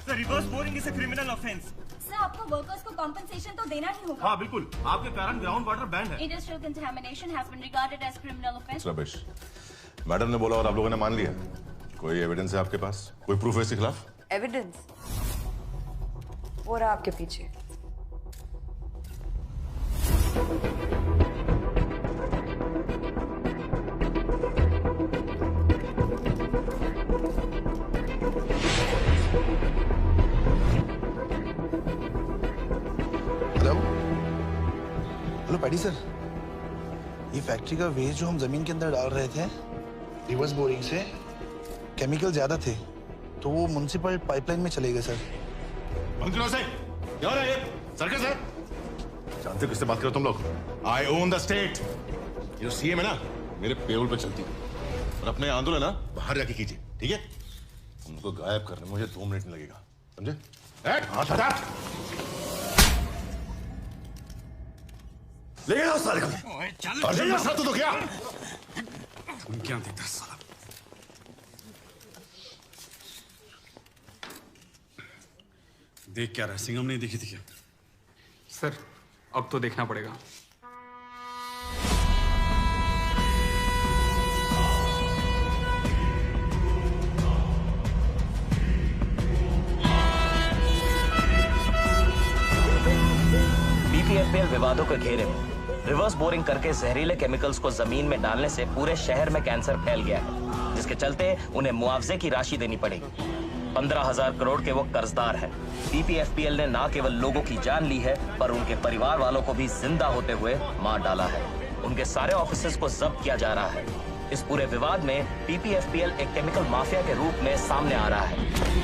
Sir, reverse boring is a criminal offence. Sir, आपको वर्कर्स को कॉम्पेंसेशन तो देना ही होगा। हाँ बिल्कुल, आपके कारण ग्राउंड वाटर बैंड है। Industrial contamination has been regarded as criminal offence. Rubbish. Madam ने बोला और आप लोगों ने मान लिया। कोई एविडेंस है आपके पास? कोई प्रूफ है इसके खिलाफ? एविडेंस वो रहा आपके पीछे। हेलो पैडी सर, ये फैक्ट्री का वेस्ट जो हम जमीन के अंदर डाल रहे थे रिवर्स बोरिंग से, केमिकल ज्यादा थे तो वो म्युनिसिपल पाइपलाइन में चले गए सर। क्या है ये? सर्कस है? जानते हो किससे बात करो तुम लोग? आई ओन द स्टेट। ये सीएम है ना, मेरे पेरोल पे चलती है। और अपने आंदोलन ना बाहर जाके कीजिए, ठीक है? उनको गायब करने में मुझे 2 मिनट नहीं लगेगा, समझे? हाथ हटा। ले गया साले को। अर्जुन मसला तो क्या? तुम क्या देता साला? देख क्या रहा? सिंघम नहीं दिखी थी क्या? सर, अब तो देखना पड़ेगा। बीपीएफपीएल विवादों के घेरे में रिवर्स बोरिंग करके जहरीले केमिकल्स को जमीन में डालने से पूरे शहर में कैंसर फैल गया है, जिसके चलते उन्हें मुआवजे की राशि देनी पड़ेगी। 15,000 करोड़ के वो कर्जदार हैं। पीपीएफपीएल ने न केवल लोगों की जान ली है, पर उनके परिवार वालों को भी जिंदा होते हुए मार डाला है। उनके सारे ऑफिसेज को जब्त किया जा रहा है। इस पूरे विवाद में पीपीएफपीएल एक केमिकल माफिया के रूप में सामने आ रहा है।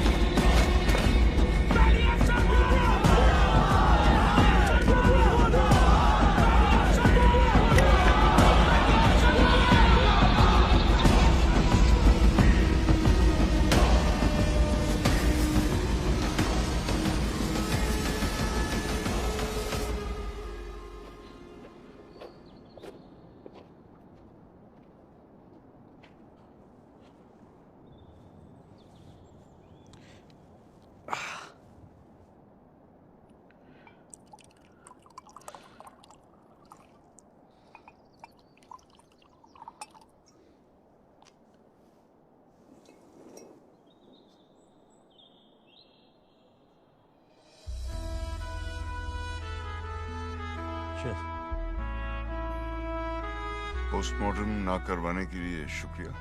पोस्टमार्टम ना करवाने के लिए शुक्रिया।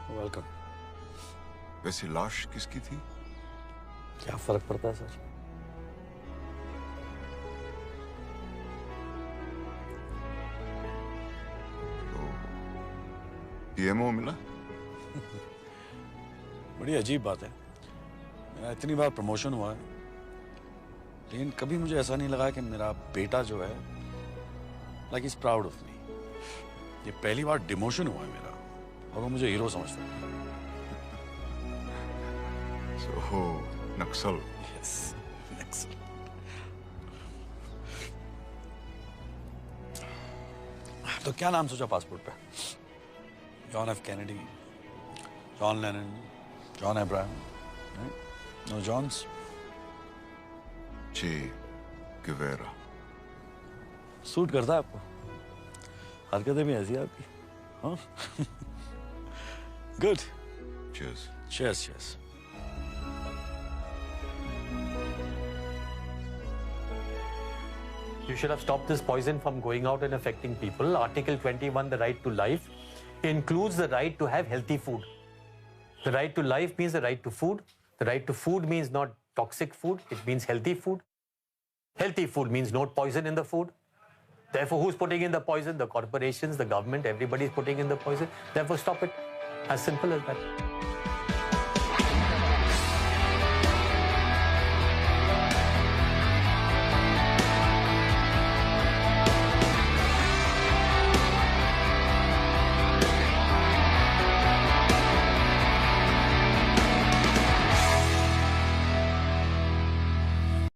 वेलकम। वैसे लाश किसकी थी? क्या फर्क पड़ता है सर? तो पीएमओ मिला? बड़ी अजीब बात है। मेरा इतनी बार प्रमोशन हुआ है, लेकिन कभी मुझे ऐसा नहीं लगा कि मेरा बेटा जो है like is proud of me. ये पहली बार डिमोशन हुआ है मेरा और वो मुझे हीरो समझता है। So, नक्सल। Yes, नक्सल। तो क्या नाम सोचा पासपोर्ट पे? John F Kennedy, John Lennon, John Abraham, no Johns? Che Guevara. Suit करता है आपको? हरकतें भी ऐसी आपकी, हाँ? Good. Cheers. Cheers, cheers. You should have stopped this poison from going out and affecting people. Article 21, the right to life, includes the right to have healthy food. The right to life means the right to food. The right to food means not toxic food. It means healthy food. Healthy food means no poison in the food. Therefore, who's putting in the poison? The corporations, the government, everybody's putting in the poison. Therefore, stop it. As simple as that.